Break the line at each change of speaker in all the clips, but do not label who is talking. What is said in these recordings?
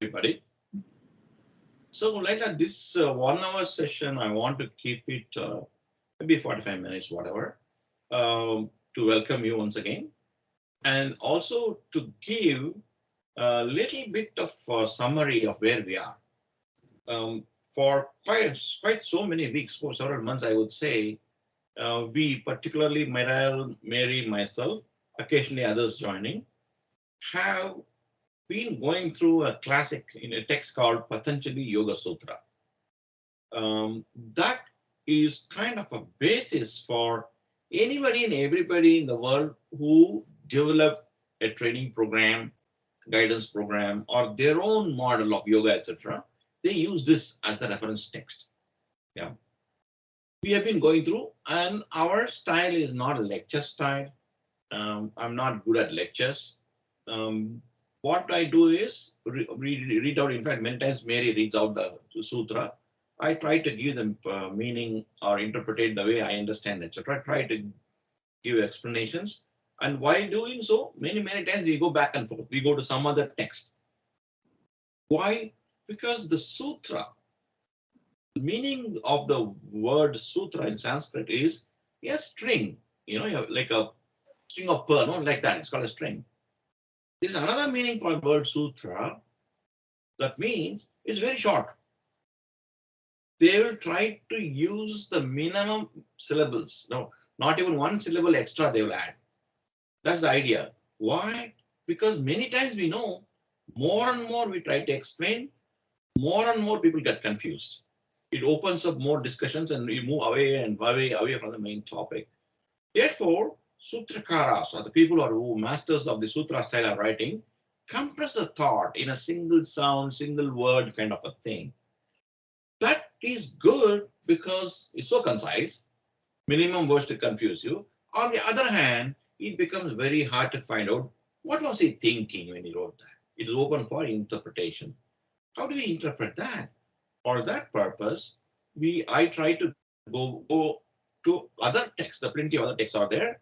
everybody. So, like this 1 hour session, I want to keep it maybe 45 minutes, whatever, to welcome you once again, and also to give a little bit of a summary of where we are. For quite so many weeks, for several months, I would say, we, particularly Mary, myself, occasionally others joining, have been going through a classic in a text called Patanjali Yoga Sutra. That is kind of a basis for anybody and everybody in the world who develop a training program, guidance program, or their own model of yoga, etc. They use this as the reference text. Yeah, we have been going through, and our style is not a lecture style. I'm not good at lectures. Um, what I do is read out. In fact, many times Mary reads out the sutra. I try to give them meaning or interpret it the way I understand, etc. Try to give explanations. And while doing so, many times we go back and forth. We go to some other text. Why? Because the sutra, the meaning of the word sutra in Sanskrit is a string, like a string of pearl, no, like that. It's called a string. There's another meaning for the word sutra. That means it's very short. They will try to use the minimum syllables. No, not even one syllable extra they will add. That's the idea. Why? Because many times we know more and more we try to explain, more and more people get confused. It opens up more discussions and we move away and away from the main topic. Therefore, Sutrakaras, or the people who are masters of the Sutra style of writing, compress the thought in a single sound, single word kind of a thing. That is good because it's so concise, minimum words to confuse you. On the other hand, it becomes very hard to find out what was he thinking when he wrote that. It is open for interpretation. How do we interpret that? For that purpose, I try to go to other texts. The plenty of other texts are there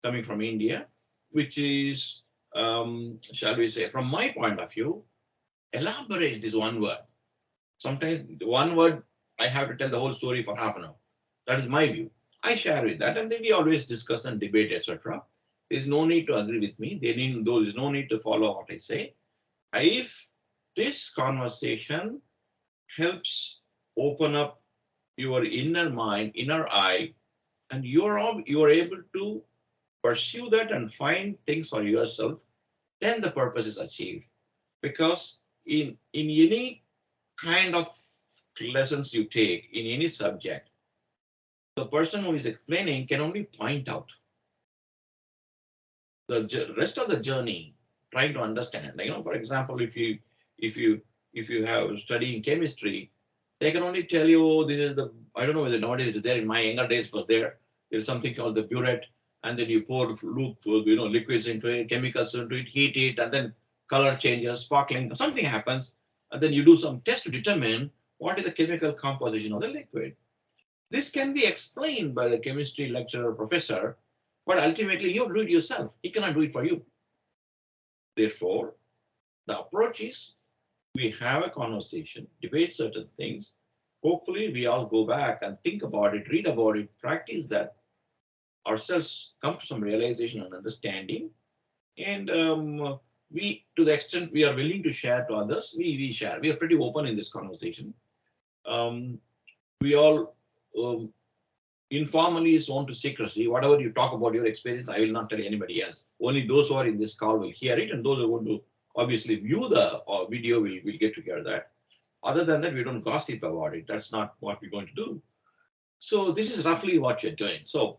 coming from India, which is, shall we say, from my point of view, elaborates this one word. Sometimes one word, I have to tell the whole story for half an hour. That is my view. I share with that, and then we always discuss and debate, etc. There's no need to agree with me. There's no need to follow what I say. If this conversation helps open up your inner mind, inner eye, and you're able to pursue that and find things for yourself, then the purpose is achieved. Because in any kind of lessons you take in any subject, the person who is explaining can only point out the rest of the journey, trying to understand. For example, if you if you have studying chemistry, they can only tell you, oh, this is the, I don't know whether nowadays it is there. In my younger days it was there. There's something called the burette, and then you pour liquids into it, chemicals into it, heat it, and then color changes, sparkling, something happens, and then you do some test to determine what is the chemical composition of the liquid. This can be explained by the chemistry lecturer or professor, but ultimately you do it yourself. He cannot do it for you. Therefore, the approach is we have a conversation, debate certain things. Hopefully, we all go back and think about it, read about it, practice that ourselves, come to some realization and understanding. And we, to the extent we are willing to share to others, we share. We are pretty open in this conversation. We all informally sworn to secrecy. Whatever you talk about your experience, I will not tell anybody else. Only those who are in this call will hear it, and those who want to obviously view the video will get to hear that. Other than that, we don't gossip about it. That's not what we're going to do. So this is roughly what you're doing. So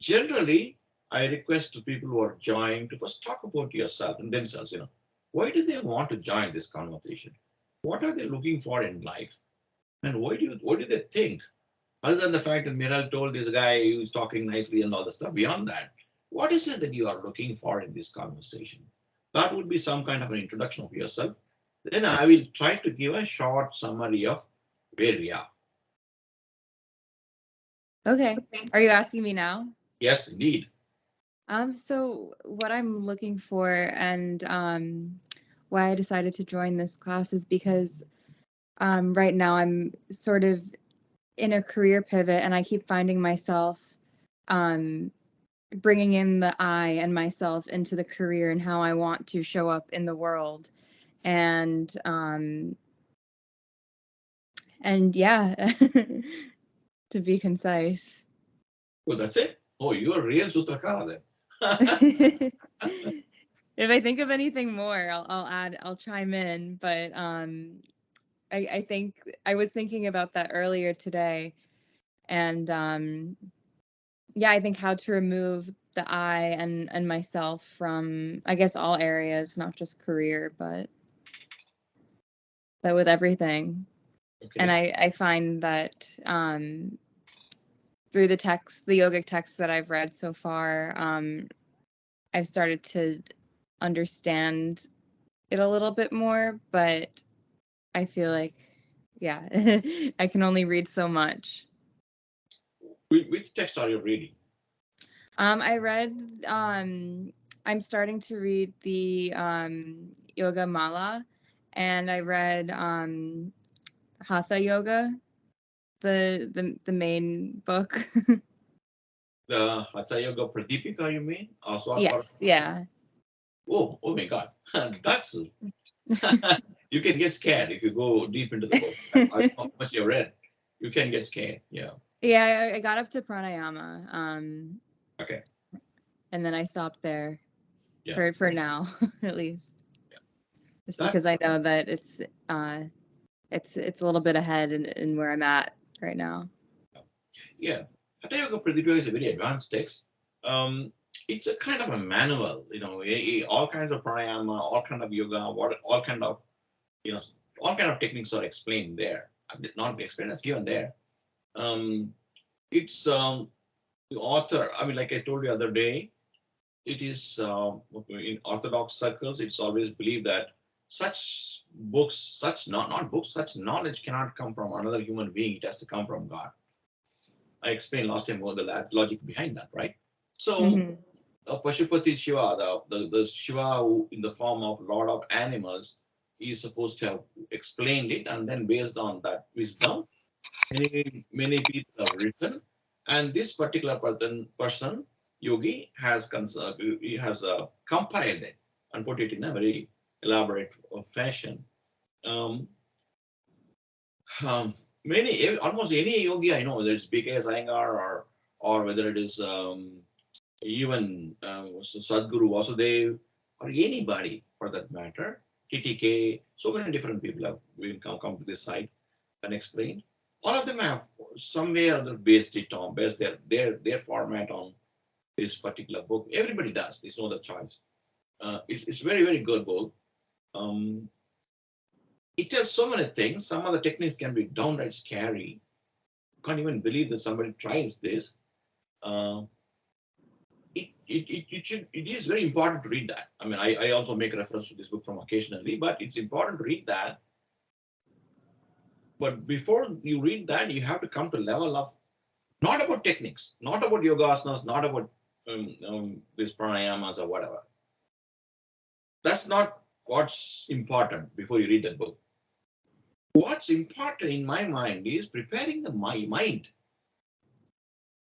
generally, I request to people who are joining to first talk about yourself and themselves. Why do they want to join this conversation? What are they looking for in life? And what do they think? Other than the fact that Miral told this guy who's talking nicely and all the stuff, beyond that, what is it that you are looking for in this conversation? That would be some kind of an introduction of yourself. Then I will try to give a short summary of where we are.
Okay. Are you asking me now?
Yes, indeed.
So what I'm looking for and why I decided to join this class is because right now I'm sort of in a career pivot, and I keep finding myself bringing in the I and myself into the career and how I want to show up in the world. And yeah, to be concise.
Oh, that's it? Oh, you're a real Sutrakara then.
If I think of anything more, I'll chime in. But I think I was thinking about that earlier today. And yeah, I think how to remove the I and myself from, I guess, all areas, not just career, but with everything. And
Okay.
I find that through the yogic texts that I've read so far, I've started to understand it a little bit more, but I feel like, yeah, I can only read so much.
Which text are you reading?
I read, I'm starting to read the Yoga Mala, and I read Hatha Yoga, the main book.
The Hatha Yoga Pradipika, you mean? Or
Yes, yeah.
oh my God. That's you can get scared if you go deep into the book. I don't know how much you read. You can get scared. Yeah.
Yeah, I got up to pranayama,
Okay.
and then I stopped there
Yeah.
for now, at least,
Yeah.
just
That
because I know that it's a little bit ahead in where I'm at right now.
yeah. Hatha Yoga Pradipika is a very advanced text. Um, it's a kind of a manual, all kinds of pranayama, all kind of yoga, all kind of, you know, all kind of techniques are explained there. Not explained, it's given there. Um, it's the author, I mean, like I told you the other day, it is in orthodox circles, it's always believed that such books, not books, such knowledge cannot come from another human being. It has to come from God. I explained last time what the logic behind that, right? So,
Mm-hmm.
Pashupati Shiva, the Shiva who, in the form of Lord of Animals, is supposed to have explained it, and then based on that wisdom, many people have written, and this particular person yogi he has compiled it and put it in a very elaborate fashion. Um, Almost any yogi I know, whether it's BK Iyengar or whether it is even Sadguru Vasudev or anybody for that matter, TTK, so many different people have come to this site and explained. All of them have some way or other based their format on this particular book. Everybody does. There's no other choice. It's very, very good book. Um, it tells so many things. Some of the techniques can be downright scary. Can't even believe that somebody tries this. Uh, it is very important to read that. I mean, I also make reference to this book from occasionally, but it's important to read that. But before you read that, you have to come to level of not about techniques, not about yoga asanas, not about this pranayamas or whatever. That's not what's important before you read that book. What's important in my mind is preparing my mind.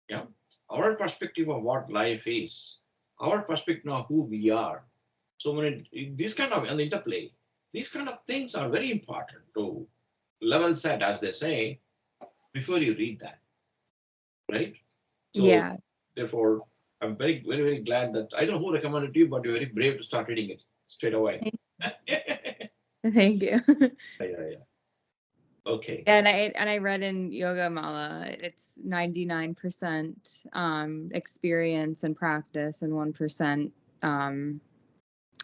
Yeah, our perspective of what life is, our perspective of who we are. So many these kind of an interplay, these kind of things are very important to level set, as they say, before you read that, right? So
Yeah.
therefore, I'm very, very, very glad that I don't know who recommended to you, but you're very brave to start reading it straight away. Yeah,
Thank you.
yeah. Okay.
And I read in Yoga Mala, it's 99% experience and practice, and 1%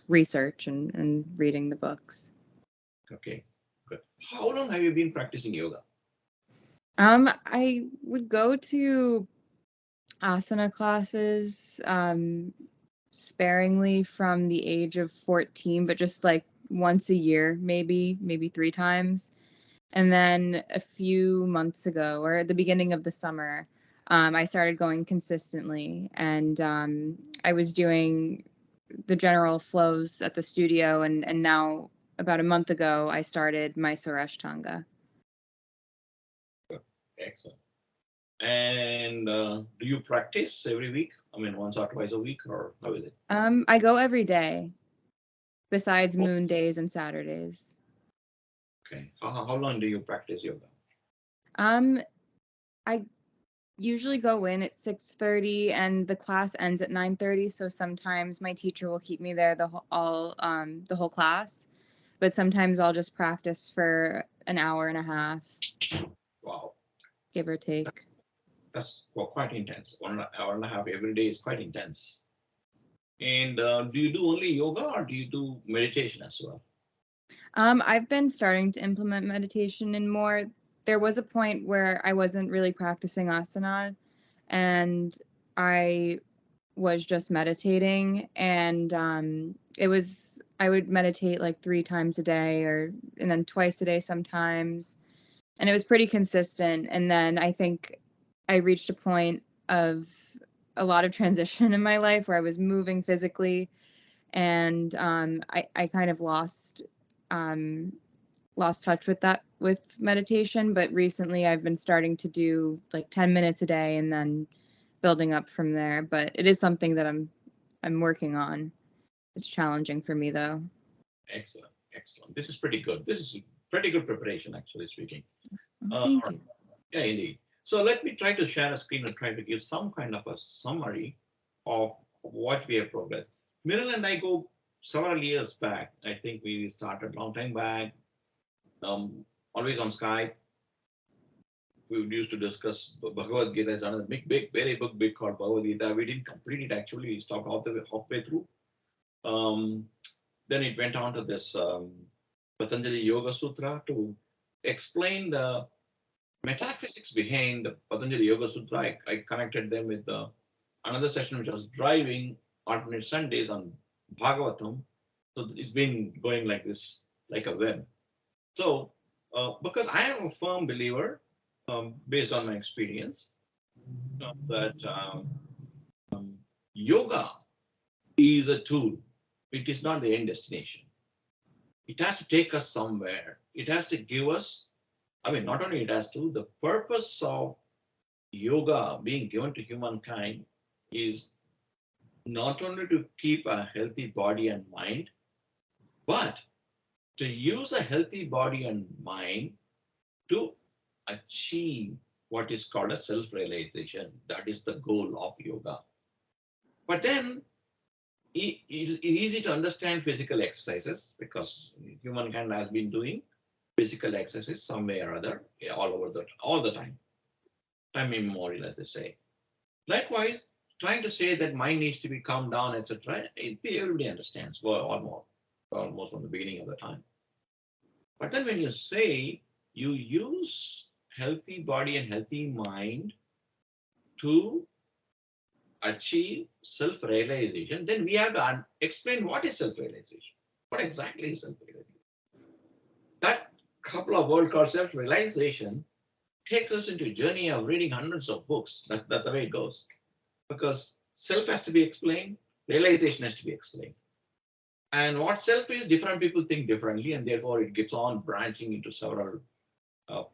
research and reading the books.
Okay. Good. How long have you been practicing yoga?
I would go to asana classes sparingly from the age of 14, but just like once a year, maybe 3 times. And then a few months ago, or at the beginning of the summer, I started going consistently, and I was doing the general flows at the studio, and now about a month ago, I started my Surashtanga.
Excellent. And do you practice every week? I mean, once or twice a week, or how is it?
I go every day, besides
Oh,
moon days and Saturdays.
okay. How long do you practice yoga?
I usually go in at 6:30 and the class ends at 9:30, so sometimes my teacher will keep me there the whole class, but sometimes I'll just practice for an hour and a half,
Wow,
give or take.
that's quite intense. 1 hour and a half every day is quite intense. And do you do only yoga or do you do meditation as well?
I've been starting to implement meditation in more. There was a point where I wasn't really practicing asana, and I was just meditating, and I would meditate like 3 times a day, and then twice a day sometimes, and it was pretty consistent. And then I think I reached a point of a lot of transition in my life where I was moving physically, and I kind of um, lost touch with that with meditation. But recently I've been starting to do like 10 minutes a day and then building up from there. But it is something that I'm working on. It's challenging for me though.
Excellent, excellent. This is pretty good. This is pretty good preparation, actually speaking.
Oh,
Uh,
thank you.
yeah, indeed. So let me try to share a screen and try to give some kind of a summary of what we have progressed. Miral and I go several years back. I think we started a long time back, always on Skype. We used to discuss Bhagavad Gita. It's another very big book called Bhagavad Gita. We didn't complete it actually. We stopped halfway through. Um, then it went on to this Patanjali Yoga Sutra to explain the metaphysics behind the Patanjali Yoga Sutra. I connected them with another session which I was driving alternate Sundays on Bhagavatam. So it's been going like this, like a web. So, because I am a firm believer, based on my experience, that yoga is a tool. It is not the end destination. It has to take us somewhere. It has to give us, I mean, not only it has to, the purpose of yoga being given to humankind is not only to keep a healthy body and mind, but to use a healthy body and mind to achieve what is called a self-realization. That is the goal of yoga. But then it's easy to understand physical exercises because humankind has been doing physical exercises some way or other, yeah, all the time immemorial, as they say. Likewise, trying to say that mind needs to be calmed down, etc., everybody understands, well, almost from the beginning of the time. But then when you say you use healthy body and healthy mind to achieve self-realization, then we have to explain what is self-realization. What exactly is self-realization? That couple of words called self-realization takes us into a journey of reading hundreds of books. That's the way it goes. Because self has to be explained, realization has to be explained. And what self is, different people think differently, and therefore it keeps on branching into several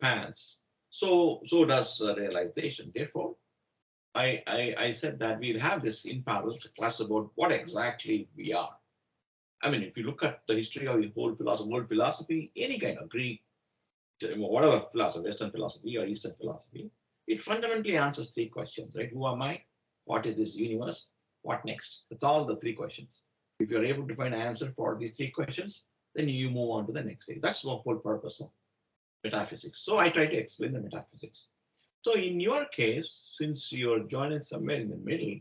paths. So does realization. Therefore, I said that we'll have this in parallel class about what exactly we are. I mean, if you look at the history of the whole philosophy, world philosophy, any kind of Greek, whatever philosophy, Western philosophy or Eastern philosophy, it fundamentally answers 3 questions, right? Who am I? What is this universe? What next? That's all the 3 questions. If you're able to find an answer for these 3 questions, then you move on to the next stage. That's the whole purpose of metaphysics. So I try to explain the metaphysics. So in your case, since you're joining somewhere in the middle,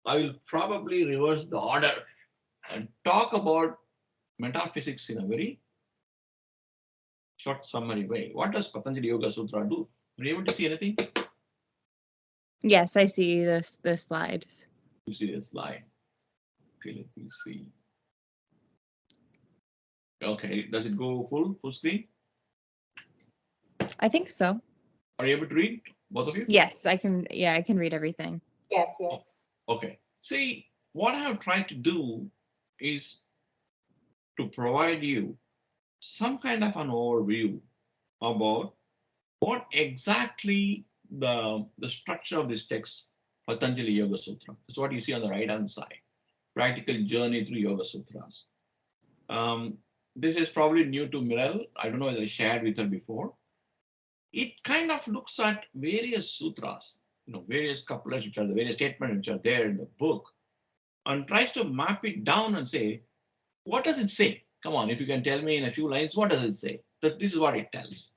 I will probably reverse the order and talk about metaphysics in a very short summary way. What does Patanjali Yoga Sutra do? Are you able to see anything?
Yes, I see the slides.
You see the slide. Okay, let me see. Okay, does it go full screen?
I think so.
Are you able to read, both of you?
Yes, I can. Yeah, I can read everything.
Yes, yes.
Okay. See, what I have tried to do is to provide you some kind of an overview about what exactly the structure of this text, Patanjali Yoga Sutra. That's what you see on the right hand side. Practical journey through Yoga Sutras. Um, this is probably new to Mirel. I don't know whether I shared with her before. It kind of looks at various sutras, various couplets which are the various statements which are there in the book, and tries to map it down and say, what does it say? Come on, if you can tell me in a few lines, what does it say? That this is what it tells.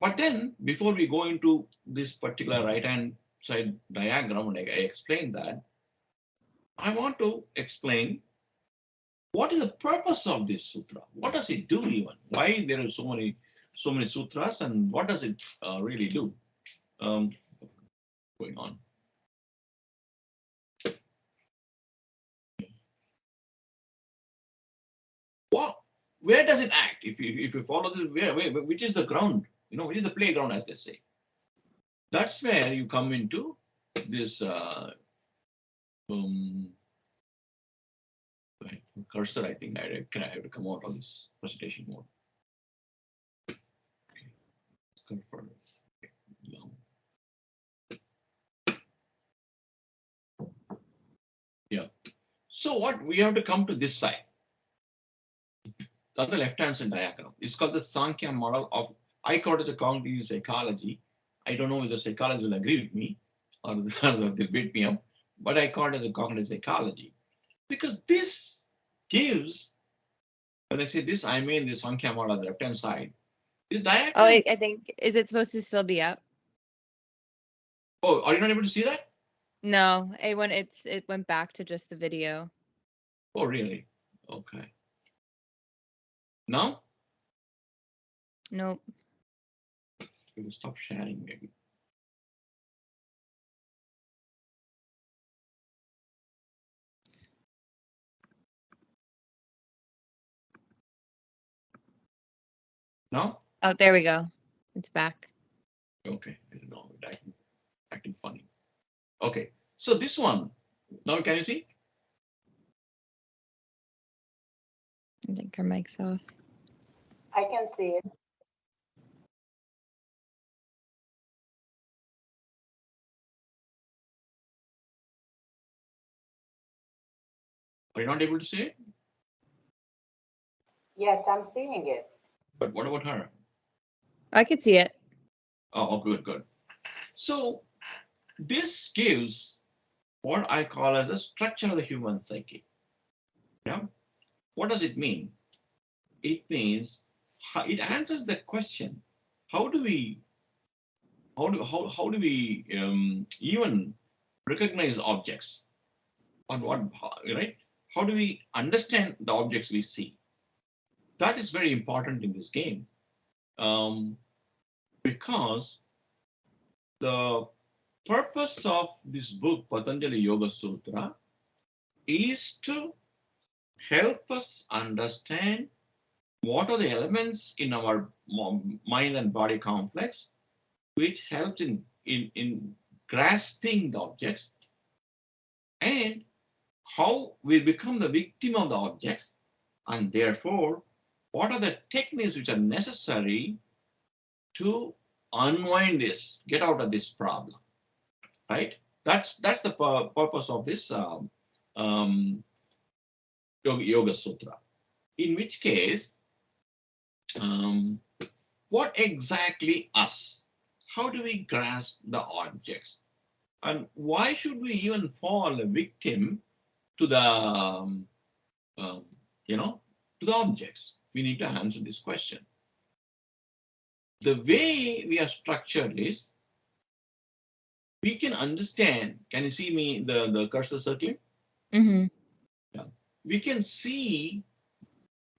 But then, before we go into this particular right-hand side diagram, and I explain that, I want to explain what is the purpose of this sutra. What does it do even? Why there are so many sutras, and what does it really do? Um, Going on. What? Where does it act? If you follow this, which is the ground? Which is the playground, as they say. That's where you come into this um, cursor. I think I have to come out of this presentation mode. Okay. Yeah. So what we have to come to this side, on the left-hand side diagram. It's called the Sankhya model of, I call it the cognitive psychology. I don't know whether psychology will agree with me or they'll beat me up, but I call it the cognitive psychology because this gives, when I say this, I mean the Sankhya model on the left-hand side. This
Oh,
diagram.
I think, is it supposed to still be up?
Oh, are you not able to see that?
No, it went back to just the video.
Oh, really? Okay. Now?
Nope.
We will stop sharing maybe. Now?
Oh, there we go. It's back.
Okay. I don't know. Acting funny. Okay. So this one, now can you see?
I think her mic's off.
I can see it.
Are you not able to see it?
Yes, I'm seeing it.
But what about her?
I could see it.
Oh, good, good. So this gives what I call as the structure of the human psyche. Yeah. What does it mean? It means it answers the question: how do we even recognize objects? On what, right? How do we understand the objects we see? That is very important in this game, because the purpose of this book, Patanjali Yoga Sutra, is to help us understand what are the elements in our mind and body complex which helps in grasping the objects, and how we become the victim of the objects, and therefore what are the techniques which are necessary to unwind this, get out of this problem, right? That's the purpose of this yoga sutra. In which case, what exactly us? How do we grasp the objects? And why should we even fall a victim to the, um, to the objects? We need to answer this question. The way we are structured is, we can understand. Can you see me, the cursor circling?
Mm-hmm.
Yeah. We can see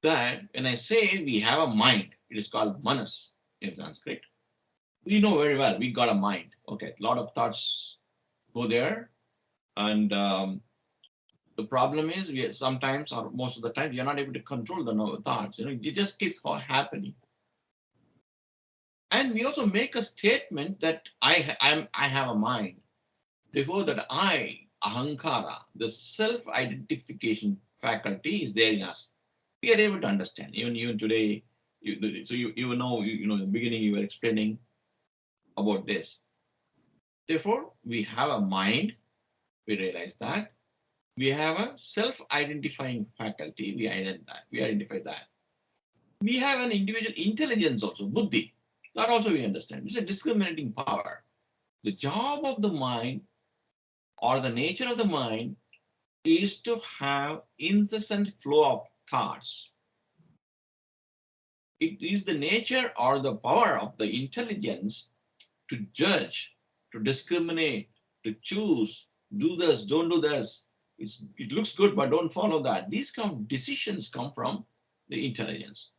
that when I say we have a mind, it is called manas in Sanskrit. We know very well we got a mind. Okay, a lot of thoughts go there, and the problem is we sometimes, or most of the time, we are not able to control the thoughts. It just keeps happening. And we also make a statement that I have a mind. Therefore, that ahankara, the self-identification faculty is there in us. we are able to understand. Even today, in the beginning you were explaining about this. Therefore, we have a mind. We realize that we have a self-identifying faculty. We identify that. We have an individual intelligence also, buddhi. That also we understand. It's a discriminating power. The job of the mind or the nature of the mind is to have incessant flow of thoughts. It is the nature or the power of the intelligence to judge, to discriminate, to choose, do this, don't do this. It looks good, but don't follow that. These decisions come from the intelligence.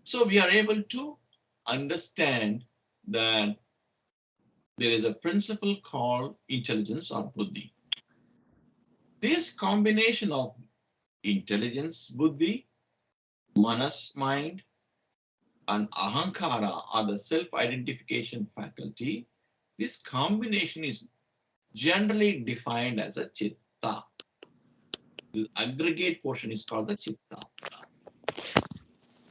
So we are able to understand that there is a principle called intelligence or buddhi. This combination of intelligence, buddhi, manas, mind, and ahankara, or the self-identification faculty, this combination is generally defined as a chitta. The aggregate portion is called the chitta.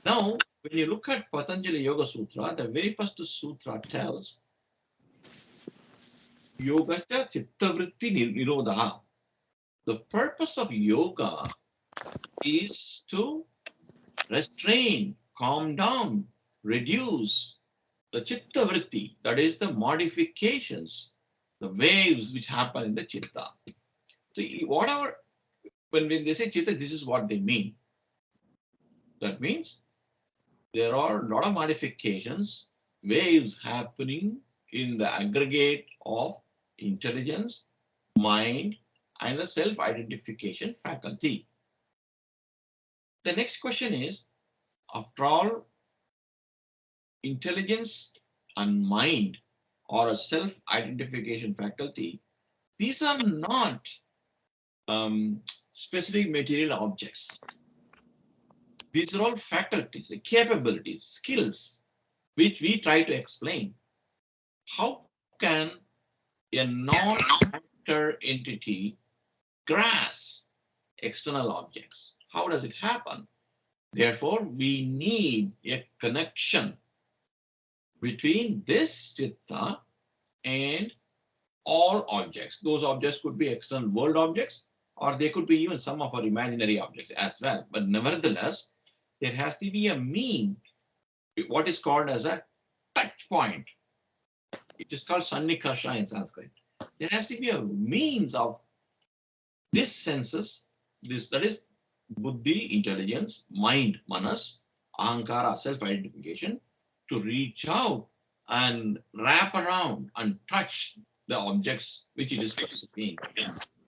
Now, when you look at Patanjali Yoga Sutra, the very first sutra tells Yogasya Chittavritti Nirodha. The purpose of yoga is to restrain, calm down, reduce the chittavritti, that is the modifications, the waves which happen in the chitta. So whatever, when they say chitta, this is what they mean. That means there are a lot of modifications, waves happening in the aggregate of intelligence, mind, and the self-identification faculty. The next question is, after all, intelligence and mind or a self-identification faculty, these are not specific material objects. These are all faculties, capabilities, skills, which we try to explain. How can a non-actor entity grasp external objects? How does it happen? Therefore, we need a connection between this chitta and all objects. Those objects could be external world objects, or they could be even some of our imaginary objects as well. But nevertheless, there has to be a mean, what is called as a touch point. It is called Sannikarsha in Sanskrit. There has to be a means of this senses, that is buddhi, intelligence, mind, manas, ahankara, self-identification, to reach out and wrap around and touch the objects which it is perceiving.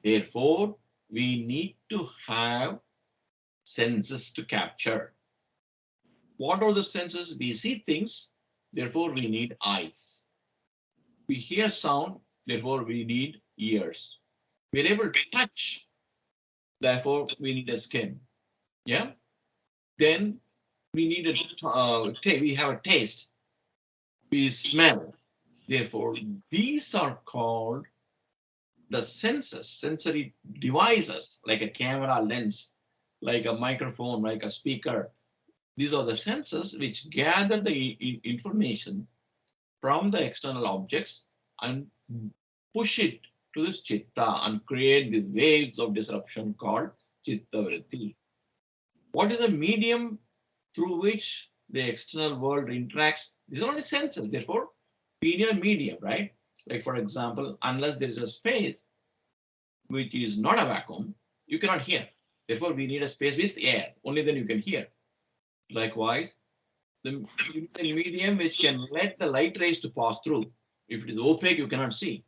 Therefore, we need to have senses to capture. What are the senses? We see things, therefore we need eyes. We hear sound, therefore we need ears. We're able to touch, therefore we need a skin. Yeah. Then we need we have a taste. We smell. Therefore, these are called the senses, sensory devices, like a camera lens, like a microphone, like a speaker. These are the senses which gather the information from the external objects and push it to this chitta and create these waves of disruption called chitta vritti. What is the medium through which the external world interacts? These are only senses. Therefore, we need a medium, right? Like, for example, unless there is a space which is not a vacuum, you cannot hear. Therefore, we need a space with air. Only then you can hear. Likewise, the medium which can let the light rays to pass through. If it is opaque, you cannot see.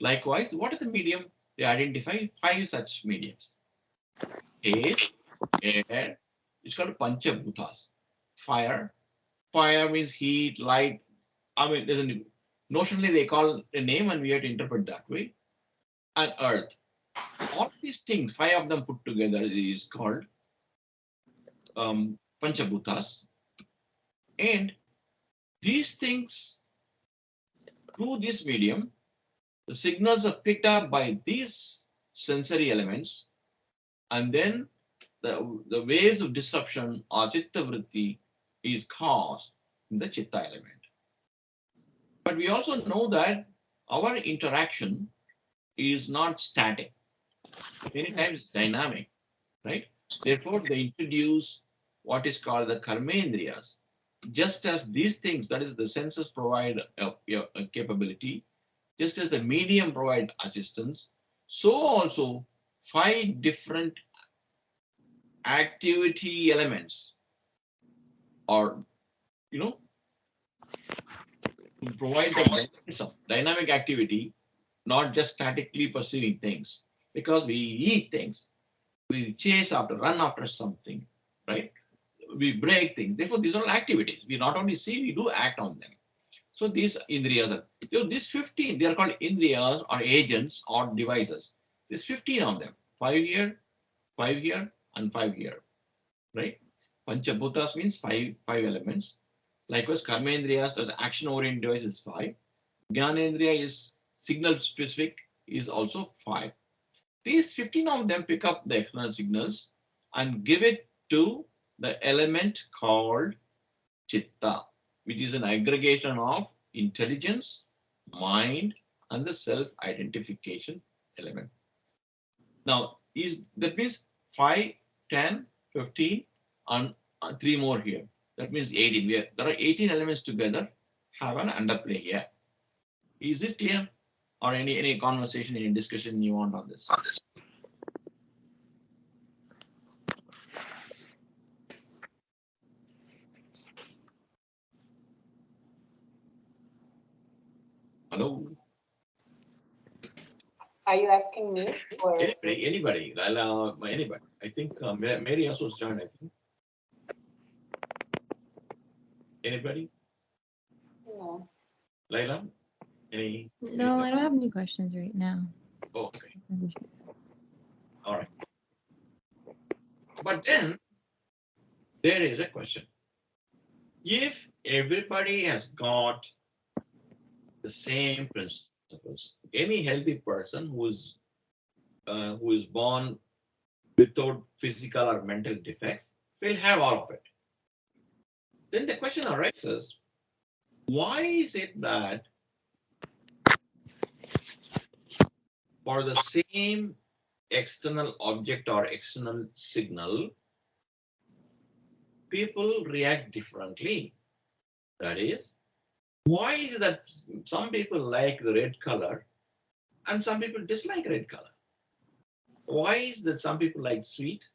Likewise, what is the medium? They identify 5 such mediums. Taste, air, it's called Panchabhutas. Fire. Fire means heat, light. I mean, there's a notionally they call a name and we have to interpret that way. And earth. All these things, 5 of them put together is called Panchabhutas. And these things, through this medium, the signals are picked up by these sensory elements, and then the waves of disruption or chitta vritti is caused in the chitta element. But we also know that our interaction is not static. Many times it's dynamic, right? Therefore, they introduce what is called the karmendriyas. Just as these things, that is the senses provide a capability, just as the medium provide assistance, so also 5 different activity elements or to provide the dynamism, dynamic activity, not just statically perceiving things. Because we eat things, we chase after, run after something, right? We break things. Therefore, these are all activities. We not only see, we do act on them. So these indriyas are, these 15, they are called indriyas or agents or devices. There's 15 of them, 5 here, 5 here, and 5 here, right? Panchabhutas means five elements. Likewise, karmendriyas, as action-oriented device is 5. Jnanendriya is signal specific, is also 5. These 15 of them pick up the external signals and give it to the element called chitta, which is an aggregation of intelligence, mind, and the self-identification element. Now, that means 5, 10, 15, and 3 more here. That means 18. There are 18 elements together, have an underplay here. Is this clear? Or any conversation, any discussion you want on this? Hello?
Are you asking me or?
Anybody. Anybody. I think Mary also joined, I think. Anybody?
No.
Laila? Any?
No, I don't have any questions right now.
Oh, okay. All right. But then there is a question. If everybody has got the same principles, any healthy person who is born without physical or mental defects will have all of it. Then the question arises, why is it that for the same external object or external signal, people react differently? That is, why is it that some people like the red color and some people dislike red color? Why is that some people like sweet,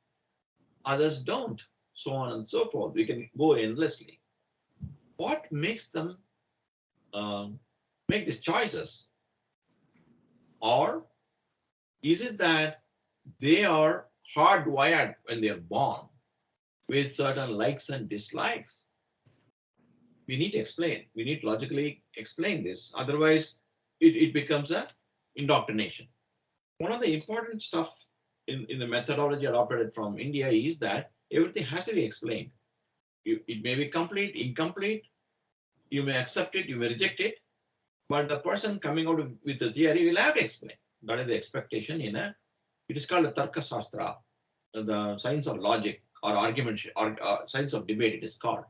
others don't, so on and so forth? We can go endlessly. What makes them make these choices? Or is it that they are hardwired when they are born with certain likes and dislikes? We need to explain. We need to logically explain this. Otherwise, it becomes a indoctrination. One of the important stuff in the methodology adopted from India is that everything has to be explained. It may be complete, incomplete. You may accept it, you may reject it, but the person coming out with the theory will have to explain. That is the expectation it is called the Tarka Shastra, the science of logic or argument, or science of debate it is called.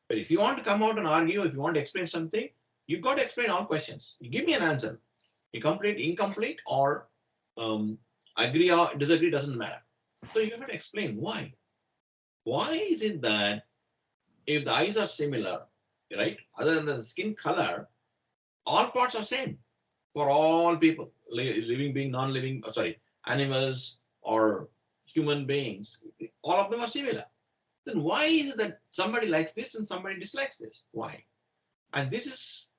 But if you want to come out and argue, if you want to explain something, you've got to explain all questions. You give me an answer. Complete, incomplete, or agree or disagree, doesn't matter. So you have to explain why. Why is it that if the eyes are similar, right, other than the skin color, all parts are same for all people, living being, non-living, animals or human beings, all of them are similar. Then why is it that somebody likes this and somebody dislikes this? Why? And this is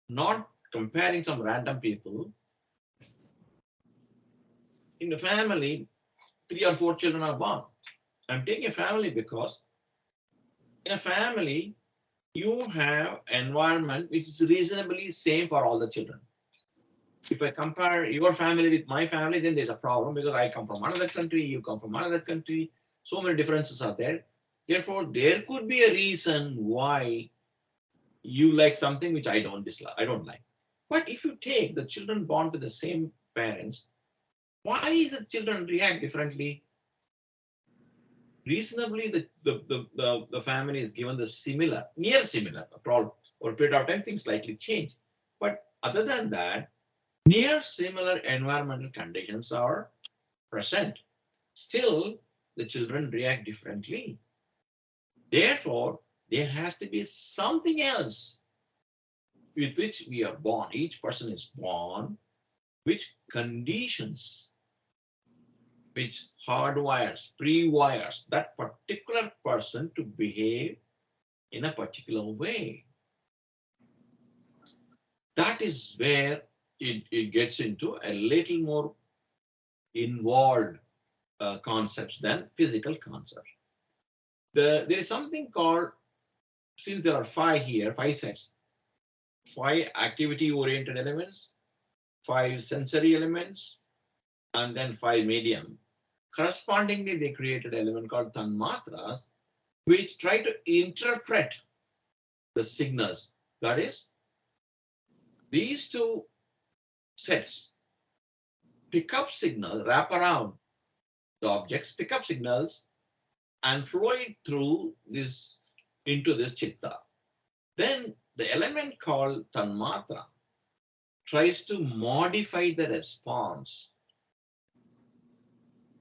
not comparing some random people. In the family, 3 or 4 children are born. I'm taking a family because in a family, you have environment which is reasonably same for all the children. If I compare your family with my family, then there's a problem because I come from another country, you come from another country. So many differences are there. Therefore, there could be a reason why you like something which I don't like. But if you take the children born to the same parents, why is the children react differently? reasonably the family is given the similar, near similar, after all, over a period of time, things slightly change. But other than that, near similar environmental conditions are present. Still, the children react differently. Therefore, there has to be something else with which we are born. Each person is born, which conditions, which hardwires, pre-wires that particular person to behave in a particular way. That is where it gets into a little more involved concepts than physical concepts. There is something called, since there are five here, five sets, five activity-oriented elements, five sensory elements, and then five medium. Correspondingly, they created an element called tanmatras, which try to interpret the signals. That is, these two sets pick up signals, wrap around the objects, pick up signals, and flow it through this into this chitta. Then the element called tanmatra tries to modify the response.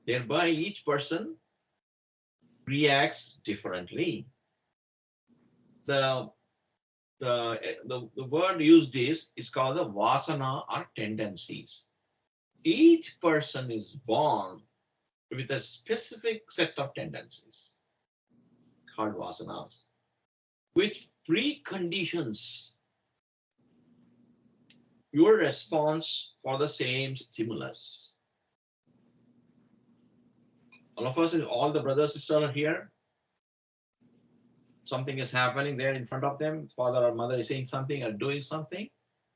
Thereby, each person reacts differently. The the word used is called the vasana or tendencies. Each person is born with a specific set of tendencies called vasanas, which preconditions your response for the same stimulus. All of us, all the brothers, sisters are here. Something is happening there in front of them. Father or mother is saying something or doing something.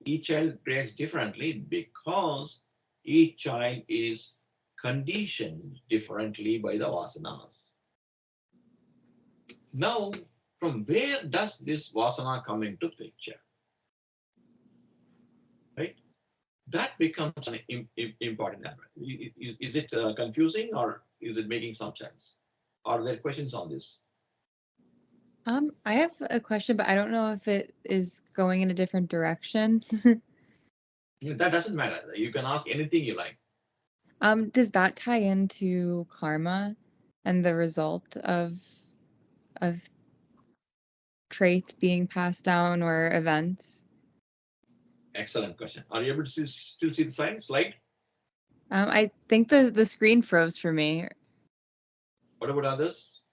Each child reacts differently because each child is conditioned differently by the vasanas. Now, from where does this vasana come into picture? Right? That becomes an important element. Is it confusing or is it making some sense? Are there questions on this?
I have a question, but I don't know if it is going in a different direction.
That doesn't matter. You can ask anything you like.
Does that tie into karma and the result of traits being passed down or events?
Excellent question. Are you able to still see the slide?
I think the screen froze for me.
What about others?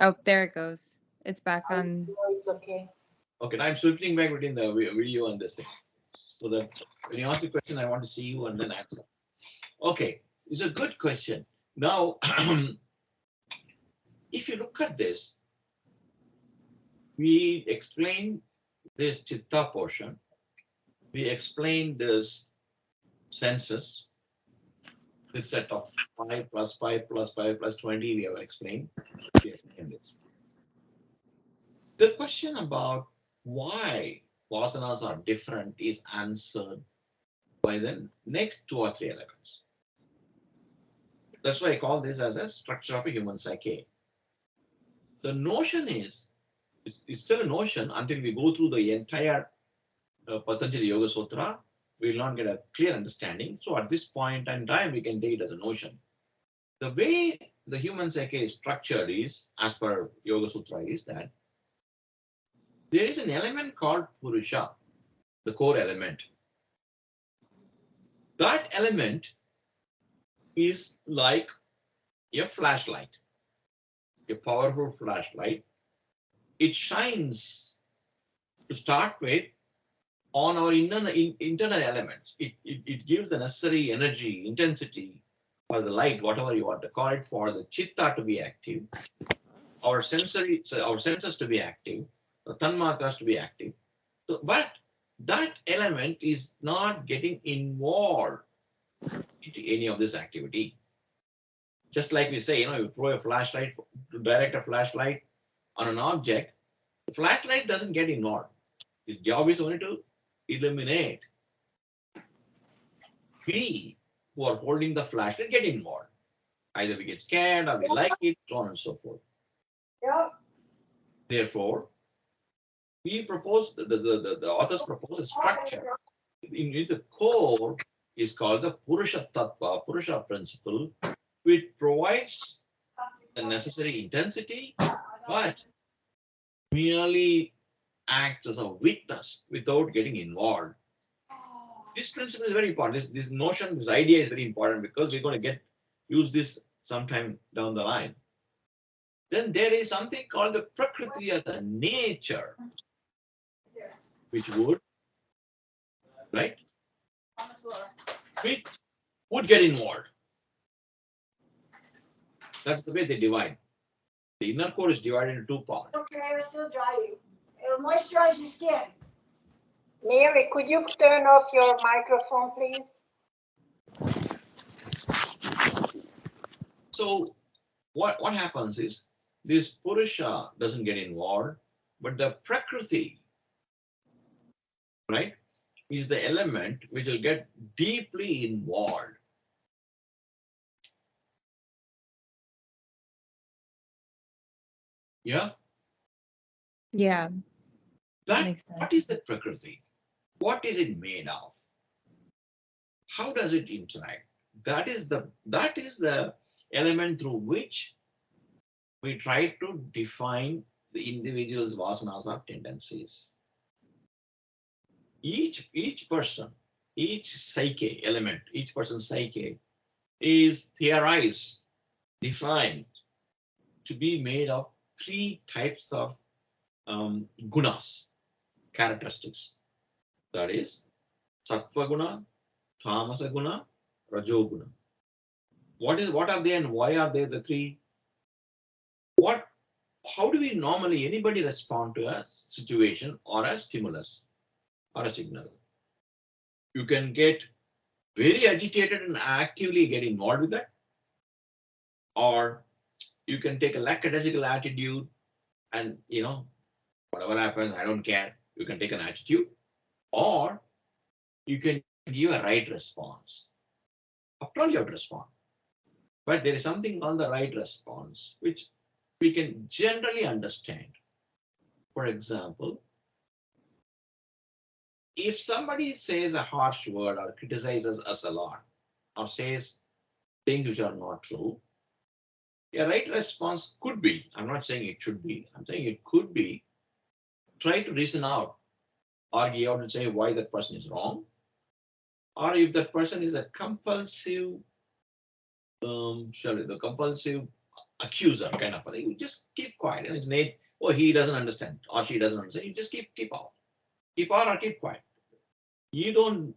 Oh, there it goes. It's back
I
on.
know it's okay.
Okay, now I'm switching back between the video and this thing. So that when you ask a question, I want to see you and then answer. Okay, it's a good question. Now, if you look at this, we explain this chitta portion. We explain this senses, this set of 5 plus 5 plus 5 plus 20, we have explained. We explained this. The question about why vasanas are different is answered by the next 2 or 3 elements. That's why I call this as a structure of a human psyche. The notion is, it's still a notion until we go through the entire Patanjali Yoga Sutra, we will not get a clear understanding. So at this point in time, we can take it as a notion. The way the human psyche is structured is, as per Yoga Sutra, is that there is an element called Purusha, the core element. That element is like a flashlight, a powerful flashlight. It shines to start with on our internal elements. It gives the necessary energy, intensity, or the light, whatever you want to call it, for the chitta to be active, our senses to be active, the tanmatras to be active. So, but that element is not getting involved into any of this activity. Just like we say, you throw a flashlight, to direct a flashlight on an object, the flashlight doesn't get involved. Its job is only to illuminate. We who are holding the flashlight get involved. Either we get scared or we like it, so on and so forth. Therefore, we propose the authors propose a structure. In the core is called the Purusha Tattva, Purusha principle, which provides the necessary intensity, but merely acts as a witness without getting involved. This principle is very important. This notion, this idea is very important because we're going to use this sometime down the line. Then there is something called the Prakriti as the nature, which would, right, which would get involved. That's the way they divide. The inner core is divided into two parts.
Okay, it'll still dry you. It'll moisturize your skin. Mary, could you turn off your microphone, please?
So what happens is this Purusha doesn't get involved, but the Prakriti, right, is the element which will get deeply involved. Yeah.
Yeah,
That
makes sense.
what is the Prakriti? What is it made of? How does it interact? That is the element through which we try to define the individual's vasanas or tendencies. Each person, each psyche element, each person's psyche is theorized, defined to be made of three types of gunas, characteristics. That is sattva guna, tamasa guna, rajo guna. What are they and why are they the three? How do we normally anybody respond to a situation or a stimulus or a signal? You can get very agitated and actively get involved with that, or you can take a lackadaisical attitude and whatever happens, I don't care. You can take an attitude, or you can give a right response. After all, you have to respond. But there is something on the right response which we can generally understand. For example, if somebody says a harsh word or criticizes us a lot or says things which are not true, a right response could be, I'm not saying it should be, I'm saying it could be, try to reason out, argue out and say why that person is wrong. Or if that person is a compulsive, the compulsive accuser kind of thing, you just keep quiet. And it's Nate, oh, he doesn't understand or she doesn't understand. You just keep off. Keep on or keep quiet. You don't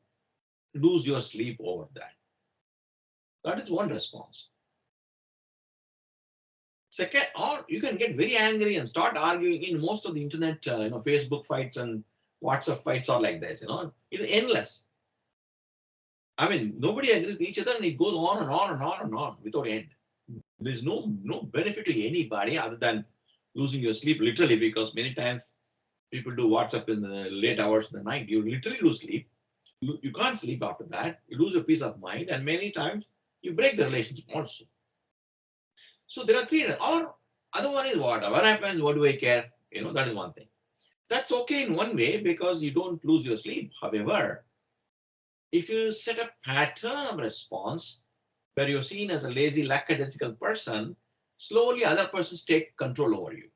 lose your sleep over that. That is one response. Second, or you can get very angry and start arguing. In most of the internet, Facebook fights and WhatsApp fights are like this. It's endless. I mean, nobody agrees with each other, and it goes on and on and on and on without end. There's no benefit to anybody other than losing your sleep, literally, because many times people do WhatsApp in the late hours of the night. You literally lose sleep. You can't sleep after that. You lose your peace of mind, and many times you break the relationship also. So there are three. Or other one is whatever happens, what do I care? That is one thing. That's okay in one way because you don't lose your sleep. However, if you set a pattern of response where you're seen as a lazy, lackadaisical person, slowly other persons take control over you.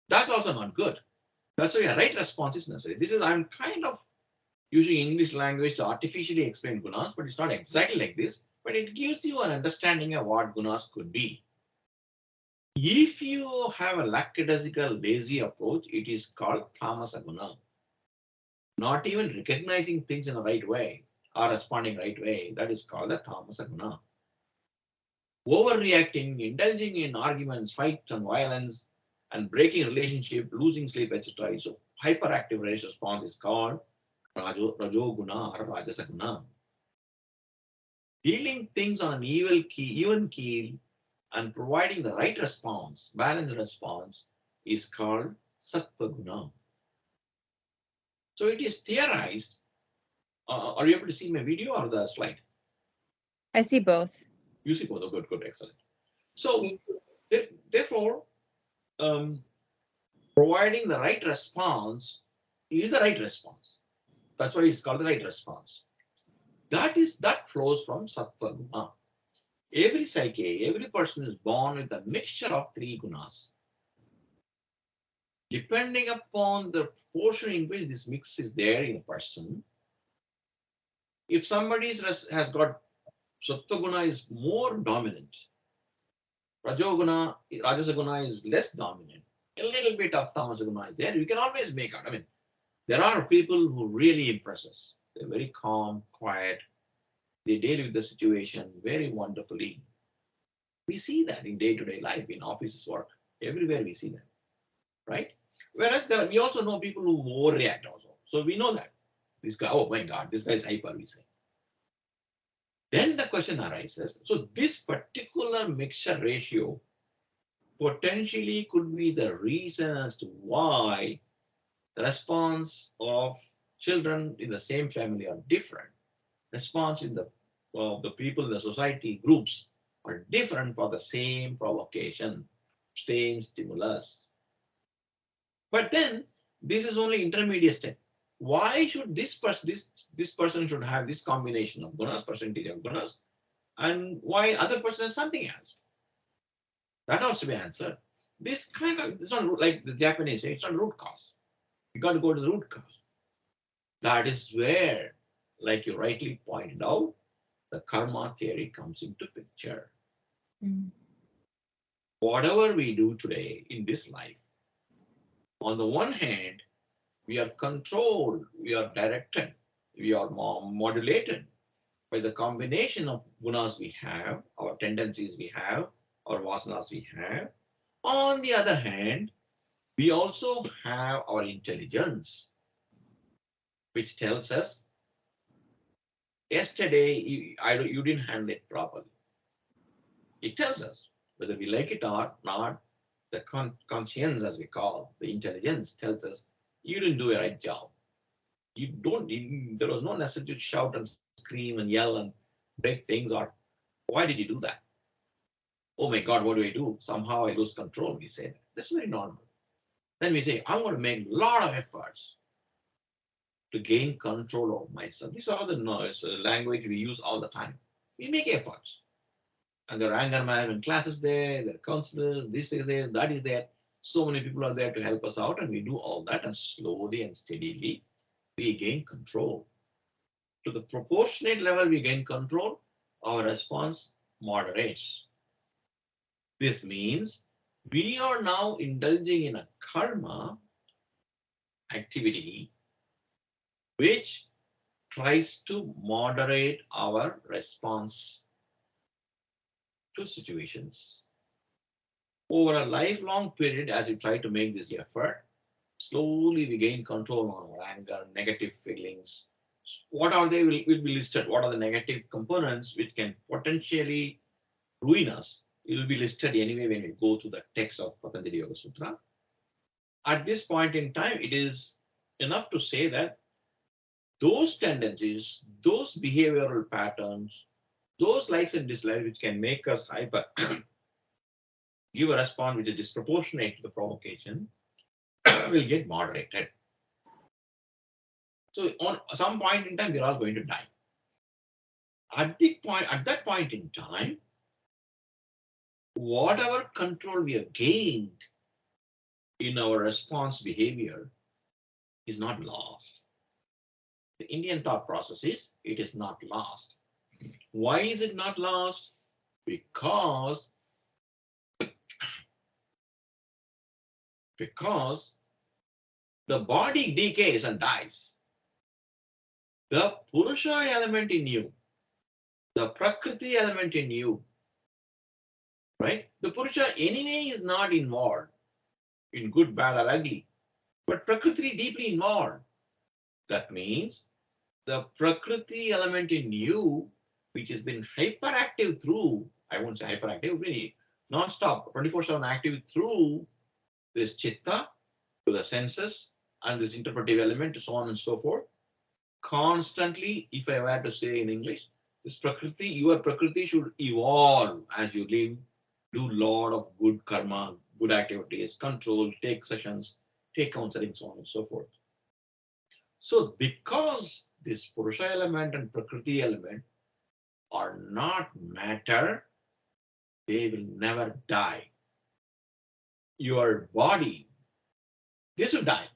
That's also not good. That's why a right response is necessary. I'm kind of using English language to artificially explain gunas, but it's not exactly like this, but it gives you an understanding of what gunas could be. If you have a lackadaisical, lazy approach, it is called tamasa guna. Not even recognizing things in the right way or responding right way, that is called the tamasa guna. Overreacting, indulging in arguments, fights and violence, and breaking relationship, losing sleep, etc. So hyperactive response is called rajoguna or rajasaguna. Dealing things on an even keel and providing the right response, balanced response, is called sattva guna. So it is theorized. Are you able to see my video or the slide?
I see both.
You see both. Oh, good, good, excellent. So therefore, um, providing the right response is the right response. That's why it's called the right response. That flows from sattva guna. Every psyche, every person is born with a mixture of three gunas. Depending upon the portion in which this mix is there in a person, if somebody has got sattva guna is more dominant, rajoguna, rajasaguna is less dominant, a little bit of tamasaguna is there, we can always make out. I mean, there are people who really impress us. They're very calm, quiet. They deal with the situation very wonderfully. We see that in day-to-day life, in offices work, everywhere we see that, right? Whereas we also know people who overreact also. So we know that. This guy, oh my God, this guy is hyper, we say. Then the question arises, so this particular mixture ratio potentially could be the reason as to why the response of children in the same family are different. Response in the of the people in the society groups are different for the same provocation, same stimulus. But then this is only intermediate step. Why should this person should have this combination of gunas, percentage of gunas, and why other person has something else? That also be answered. This kind of, it's not like the Japanese say, it's not root cause. You got to go to the root cause. That is where, like you rightly pointed out, the karma theory comes into picture.
Mm.
Whatever we do today in this life, on the one hand, we are controlled, we are directed, we are modulated by the combination of gunas we have, our tendencies we have, our vasanas we have. On the other hand, we also have our intelligence, which tells us yesterday you didn't handle it properly. It tells us whether we like it or not. The conscience, as we call the intelligence, tells us you didn't do a right job. You don't. There was no necessity to shout and scream and yell and break things. Or why did you do that? Oh my God, what do I do? Somehow I lose control. We say that. That's very normal. Then we say, I'm going to make a lot of efforts to gain control of myself. These are the noise, language we use all the time. We make efforts. And there are anger management classes there, there are counselors, this is there, that is there. So many people are there to help us out, and we do all that, and slowly and steadily we gain control. To the proportionate level we gain control, our response moderates. This means we are now indulging in a karma activity which tries to moderate our response to situations. Over a lifelong period, as we try to make this effort, slowly we gain control on our anger, negative feelings. What are they will be listed? What are the negative components which can potentially ruin us? It will be listed anyway when we go to the text of Patanjali Yoga Sutra. At this point in time, it is enough to say that those tendencies, those behavioral patterns, those likes and dislikes which can make us hyper, give a response which is disproportionate to the provocation, will get moderated. So on some point in time, we're all going to die. At that point in time, whatever control we have gained in our response behavior is not lost. The Indian thought process is it is not lost. Why is it not lost? Because the body decays and dies. The Purusha element in you, the Prakriti element in you, right? The Purusha anyway is not involved in good, bad, or ugly, but Prakriti deeply involved. That means the Prakriti element in you, which has been hyperactive through, I won't say hyperactive, really non-stop, 24/7 active through this chitta, to the senses, and this interpretive element, so on and so forth. Constantly, if I were to say in English, This Prakriti, your Prakriti should evolve as you live, do lot of good karma, good activities, control, take sessions, take counseling, so on and so forth. So because this Purusha element and Prakriti element are not matter, they will never die. Your body, this will die.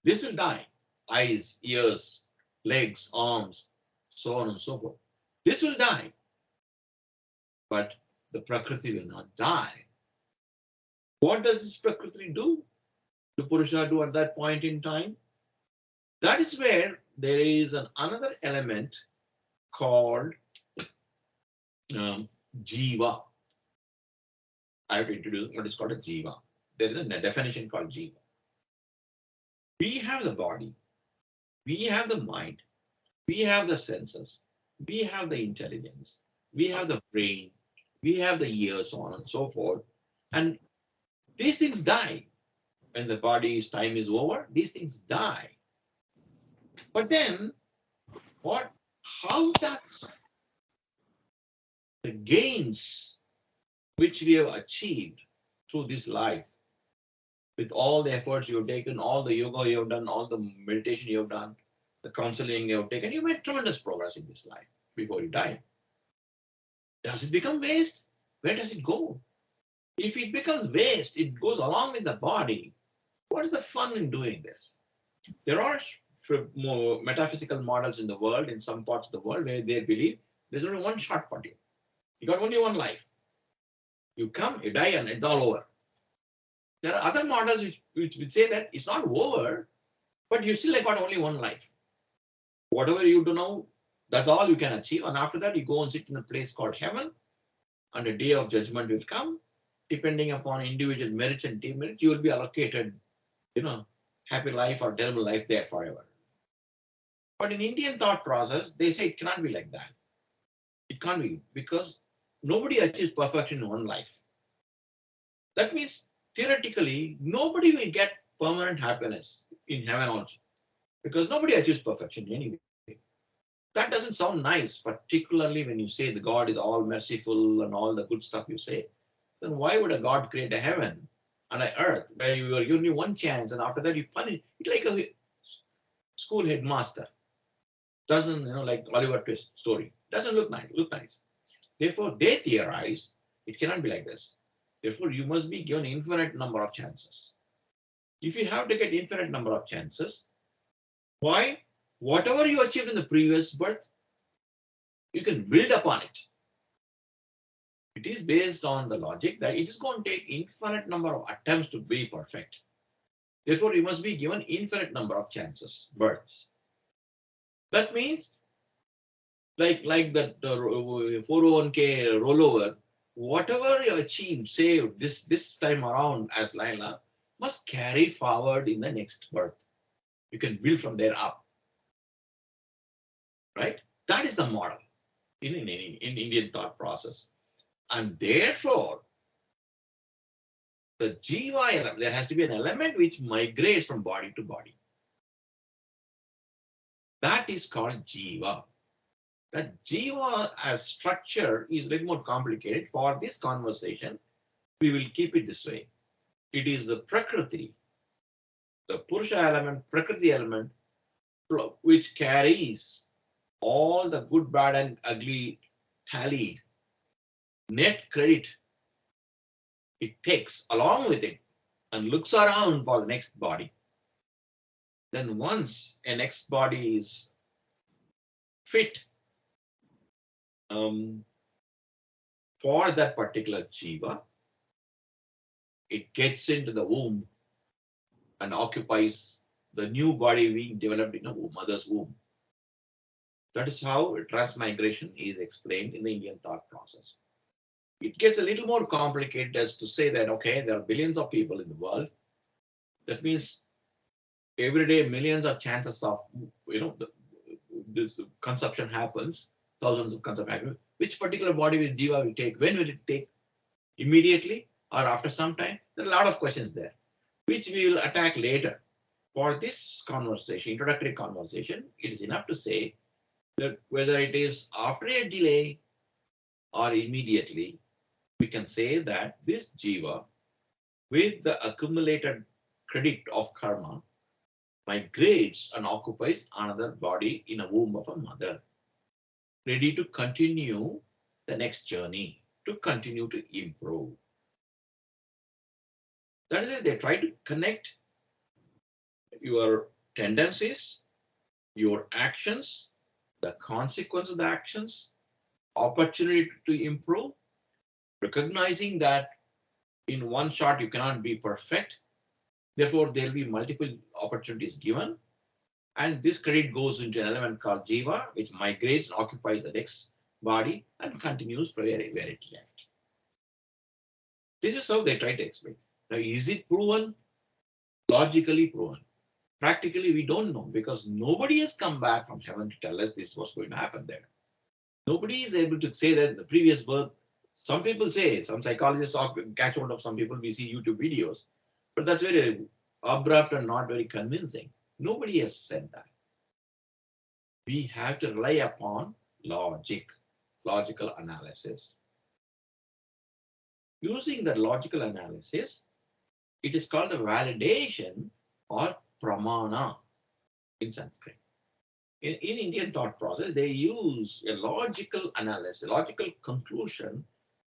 This will die. Eyes, ears, legs, arms, so on and so forth. This will die, but the Prakriti will not die. What does this Prakriti do? The Purusha do at that point in time? That is where there is another element called Jiva. I have to introduce what is called a Jiva. There is a definition called Jiva. We have the body, we have the mind, we have the senses, we have the intelligence, we have the brain, we have the ears, so on and so forth. And these things die. When the body's time is over, these things die. But then, how does the gains which we have achieved through this life, with all the efforts you have taken, all the yoga you have done, all the meditation you have done, the counseling you have taken, you made tremendous progress in this life before you die. Does it become waste? Where does it go? If it becomes waste, it goes along with the body. What's the fun in doing this? There are more metaphysical models in the world, in some parts of the world, where they believe there's only one shot for you. You got only one life. You come, you die, and it's all over. There are other models which say that it's not over, but you still got only one life. Whatever you do now, that's all you can achieve. And after that, you go and sit in a place called heaven, and a day of judgment will come. Depending upon individual merits and demerits, you will be allocated, happy life or terrible life there forever. But in Indian thought process, they say it cannot be like that. It can't be, because nobody achieves perfection in one life. That means theoretically, nobody will get permanent happiness in heaven also, because nobody achieves perfection anyway. That doesn't sound nice, particularly when you say the God is all merciful and all the good stuff you say. Then why would a God create a heaven and an earth where you are given one chance and after that you punish? It's like a school headmaster. Doesn't, like Oliver Twist story. Doesn't look nice. Therefore, they theorize it cannot be like this. Therefore, you must be given infinite number of chances. If you have to get infinite number of chances, why? Whatever you achieved in the previous birth, you can build upon it. It is based on the logic that it is going to take infinite number of attempts to be perfect. Therefore, you must be given infinite number of chances, births. That means, like that 401k rollover, whatever you achieve, say this time around as Laila, must carry forward in the next birth. You can build from there up. Right? That is the model in Indian thought process. And therefore, the Jiva element, there has to be an element which migrates from body to body. That is called Jiva. That Jiva as structure is a little more complicated. For this conversation, we will keep it this way. It is the Prakriti, the Purusha element, Prakriti element, which carries all the good, bad, and ugly tallied net credit it takes along with it and looks around for the next body. Then once a next body is fit for that particular jiva, it gets into the womb and occupies the new body being developed in a mother's womb. That is how transmigration is explained in the Indian thought process. It gets a little more complicated as to say that, okay, there are billions of people in the world. That means every day millions of chances of, this consumption happens, thousands of consumption happen. Which particular body will jiva will take? When will it take? Immediately or after some time? There are a lot of questions there, which we will attack later. For this conversation, introductory conversation, it is enough to say that whether it is after a delay or immediately, we can say that this jiva, with the accumulated credit of karma, migrates and occupies another body in a womb of a mother, ready to continue the next journey, to continue to improve. That is it. They try to connect your tendencies, your actions, the consequence of the actions, opportunity to improve, recognizing that in one shot you cannot be perfect. Therefore, there will be multiple opportunities given. And this credit goes into an element called jiva, which migrates and occupies the next body and continues where it left. This is how they try to explain. Now, is it proven? Logically proven. Practically, we don't know because nobody has come back from heaven to tell us this was going to happen there. Nobody is able to say that in the previous birth. Some people say, some psychologists catch hold of some people, we see YouTube videos, but that's very abrupt and not very convincing. Nobody has said that. We have to rely upon logic, logical analysis. Using the logical analysis, it is called a validation or pramana in Sanskrit. In Indian thought process, they use a logical analysis, logical conclusion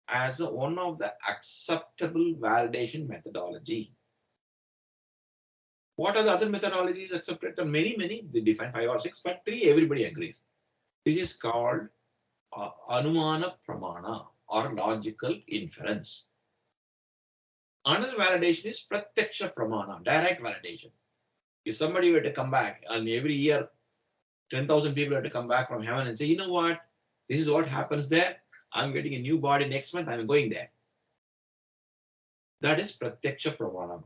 as one of the acceptable validation methodology. What are the other methodologies accepted? There are many, they define 5 or 6, but 3 everybody agrees. This is called anumana pramana or logical inference. Another validation is pratyaksha pramana, direct validation. If somebody were to come back and every year 10,000 people have to come back from heaven and say, you know what, this is what happens there. I'm getting a new body next month. I'm going there. That is pratyaksha pramana.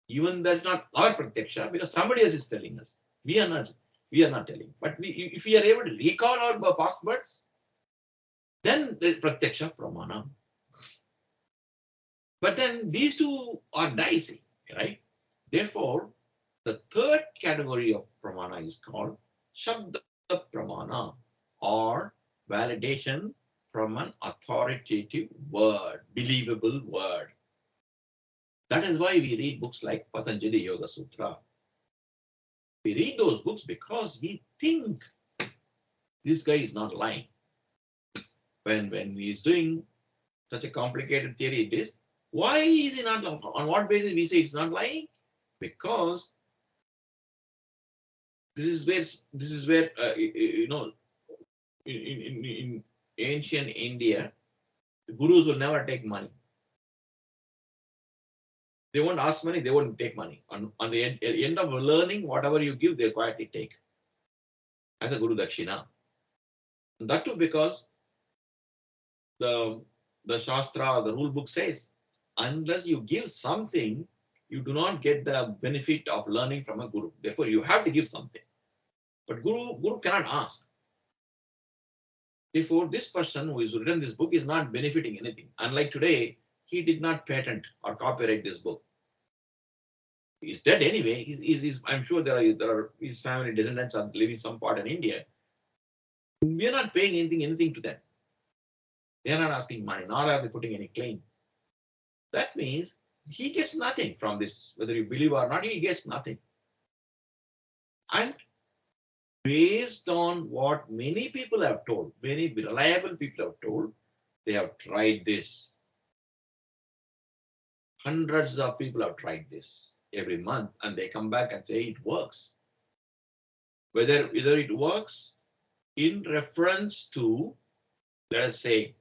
Even that's not our pratyaksha because somebody else is telling us. We are not telling. But if we are able to recall our past births, then the pratyaksha pramana. But then these two are dicey, right? Therefore, the third category of pramana is called shabda pramana or validation from an authoritative word, believable word. That is why we read books like Patanjali Yoga Sutra. We read those books because we think this guy is not lying. When he is doing such a complicated theory it is, why is he not lying? On what basis we say it's not lying? Because this is where in ancient India, the gurus will never take money. They won't ask money, they won't take money. On the end of learning, whatever you give, they'll quietly take as a guru dakshina. And that too because the Shastra or the rule book says, unless you give something, you do not get the benefit of learning from a guru. Therefore, you have to give something. But guru cannot ask. Therefore, this person who has written this book is not benefiting anything. Unlike today, he did not patent or copyright this book. He's dead anyway. I'm sure there are his family descendants are living some part in India. We are not paying anything to them. They are not asking money, nor are they putting any claim. That means he gets nothing from this, whether you believe or not, he gets nothing. And based on what many people have told, many reliable people have told, they have tried this. Hundreds of people have tried this every month, and they come back and say it works. Whether it works in reference to, let us say,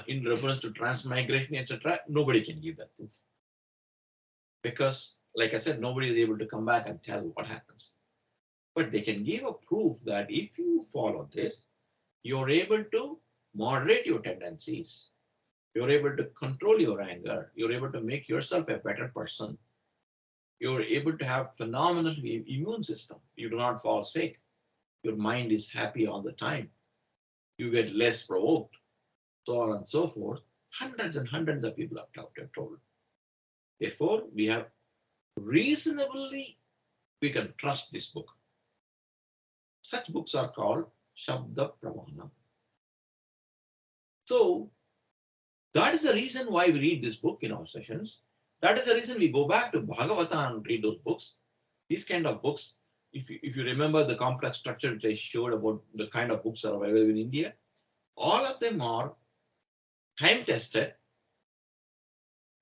in reference to transmigration, etc., nobody can give that proof. Because, like I said, nobody is able to come back and tell what happens. But they can give a proof that if you follow this, you're able to moderate your tendencies. You're able to control your anger. You're able to make yourself a better person. You're able to have phenomenal immune system. You do not fall sick. Your mind is happy all the time. You get less provoked, so on and so forth. Hundreds and hundreds of people have told. Therefore, we have reasonably, we can trust this book. Such books are called Shabda Pramana. So that is the reason why we read this book in our sessions. That is the reason we go back to Bhagavata and read those books. These kind of books, if you remember the complex structure which I showed about the kind of books that are available in India, all of them are time tested.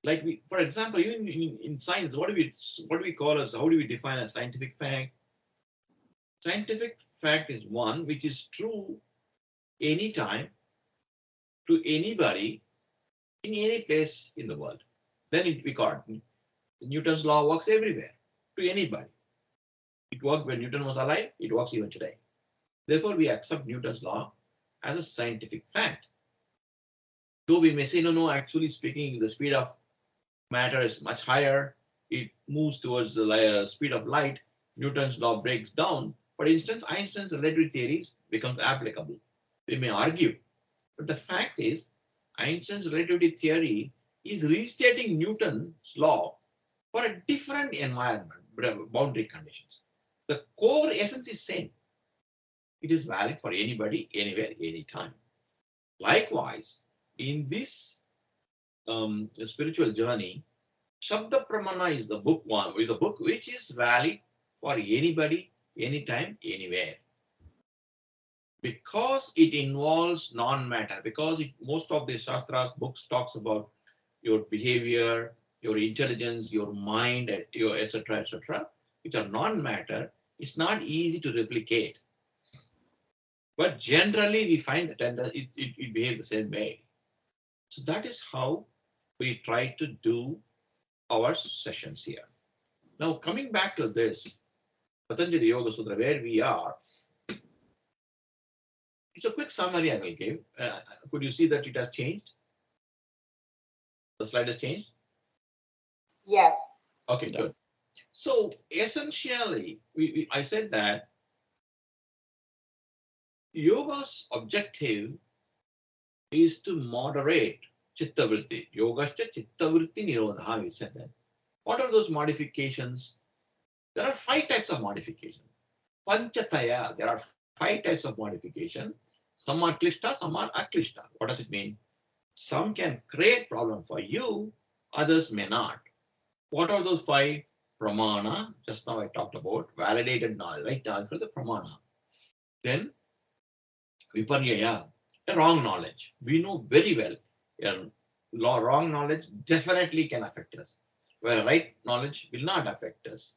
Like for example, even in science, what do we call as, how do we define a scientific fact? Scientific fact is one which is true anytime to anybody in any place in the world. Then we call it Newton's law works everywhere to anybody. It worked when Newton was alive, it works even today. Therefore, we accept Newton's law as a scientific fact. Though we may say, no, no, actually speaking, the speed of matter is much higher, it moves towards the speed of light, Newton's law breaks down. For instance, Einstein's relativity theory becomes applicable. We may argue, but the fact is, Einstein's relativity theory is restating Newton's law for a different environment, boundary conditions. The core essence is same. It is valid for anybody, anywhere, anytime. Likewise, in this spiritual journey, Shabda Pramana is the book one, is a book which is valid for anybody, anytime, anywhere. Because it involves non-matter, because most of the Shastras books talks about your behavior, your intelligence, your mind, your etc., which are non-matter, it's not easy to replicate. But generally, we find that it behaves the same way. So that is how we try to do our sessions here. Now, coming back to this, Patanjali Yoga Sutra, where we are, it's a quick summary I will give. Could you see that it has changed? The slide has changed?
Yes.
Okay, good. So essentially, I said that yoga's objective is to moderate chittavritti. Yogascha chittavritti nirodha, we said that. What are those modifications? There are 5 types of modification. Panchataya, there are 5 types of modification. Some are klishta, some are aklishta. What does it mean? Some can create problem for you, others may not. What are those 5? Pramana, just now I talked about, validated knowledge, right knowledge for the pramana. Then viparyaya, a wrong knowledge. We know very well, wrong knowledge definitely can affect us, where right knowledge will not affect us.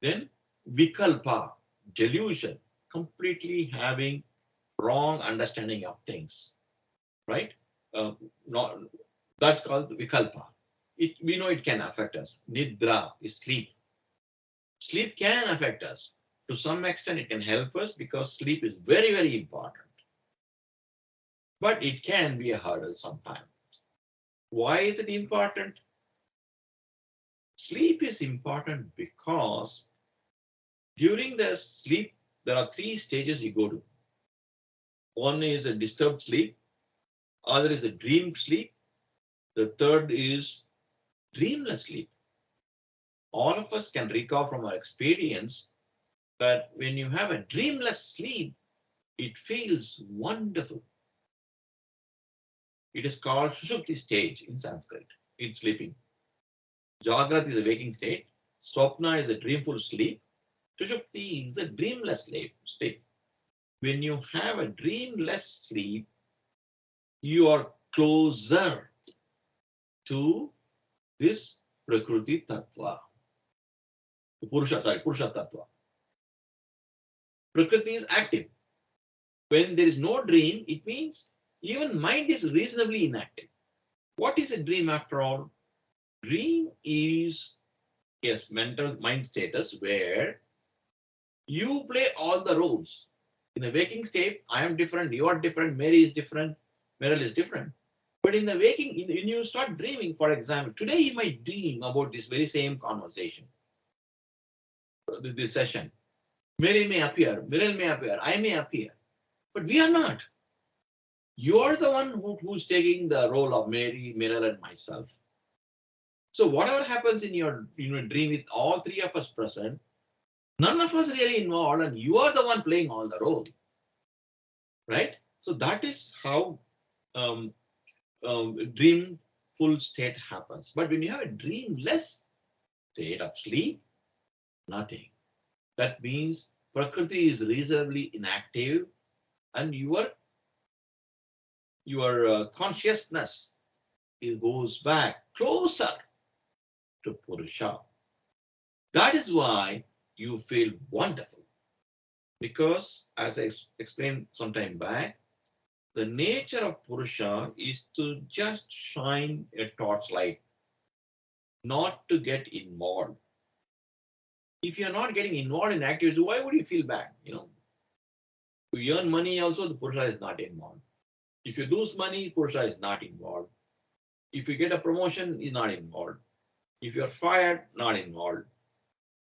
Then vikalpa, delusion, completely having wrong understanding of things, right? Not, that's called vikalpa. We know it can affect us. Nidra is sleep. Sleep can affect us. To some extent, it can help us because sleep is very, very important. But it can be a hurdle sometimes. Why is it important? Sleep is important because during the sleep, there are 3 stages you go to. One is a disturbed sleep, other is a dream sleep, the third is dreamless sleep. All of us can recall from our experience that when you have a dreamless sleep, it feels wonderful. It is called Sushupti stage in Sanskrit, in sleeping. Jagrat is a waking state, Swapna is a dreamful sleep, Sushupti is a dreamless state. When you have a dreamless sleep, you are closer to this Prakriti Tattva. Purusha Tattva. Prakriti is active. When there is no dream, it means even mind is reasonably inactive. What is a dream after all? Dream is, yes, mental mind status where you play all the roles. In a waking state, I am different, you are different, Mary is different, Meryl is different. But in the waking, when you start dreaming, for example, today you might dream about this very same conversation, this session. Mary may appear, Meryl may appear, I may appear, but we are not. You are the one who's taking the role of Mary, Meryl, and myself. So whatever happens in your dream with all 3 of us present, None of us really involved, and you are the one playing all the role, right? So that is how um, dreamful state happens. But when you have a dreamless state of sleep, nothing. That means Prakriti is reasonably inactive, and your consciousness, it goes back closer to Purusha. That is why you feel wonderful. Because, as I explained some time back, the nature of Purusha is to just shine a torchlight, not to get involved. If you're not getting involved in activities, why would you feel bad? To earn money also, the Purusha is not involved. If you lose money, Purusha is not involved. If you get a promotion, is not involved. If you're fired, not involved.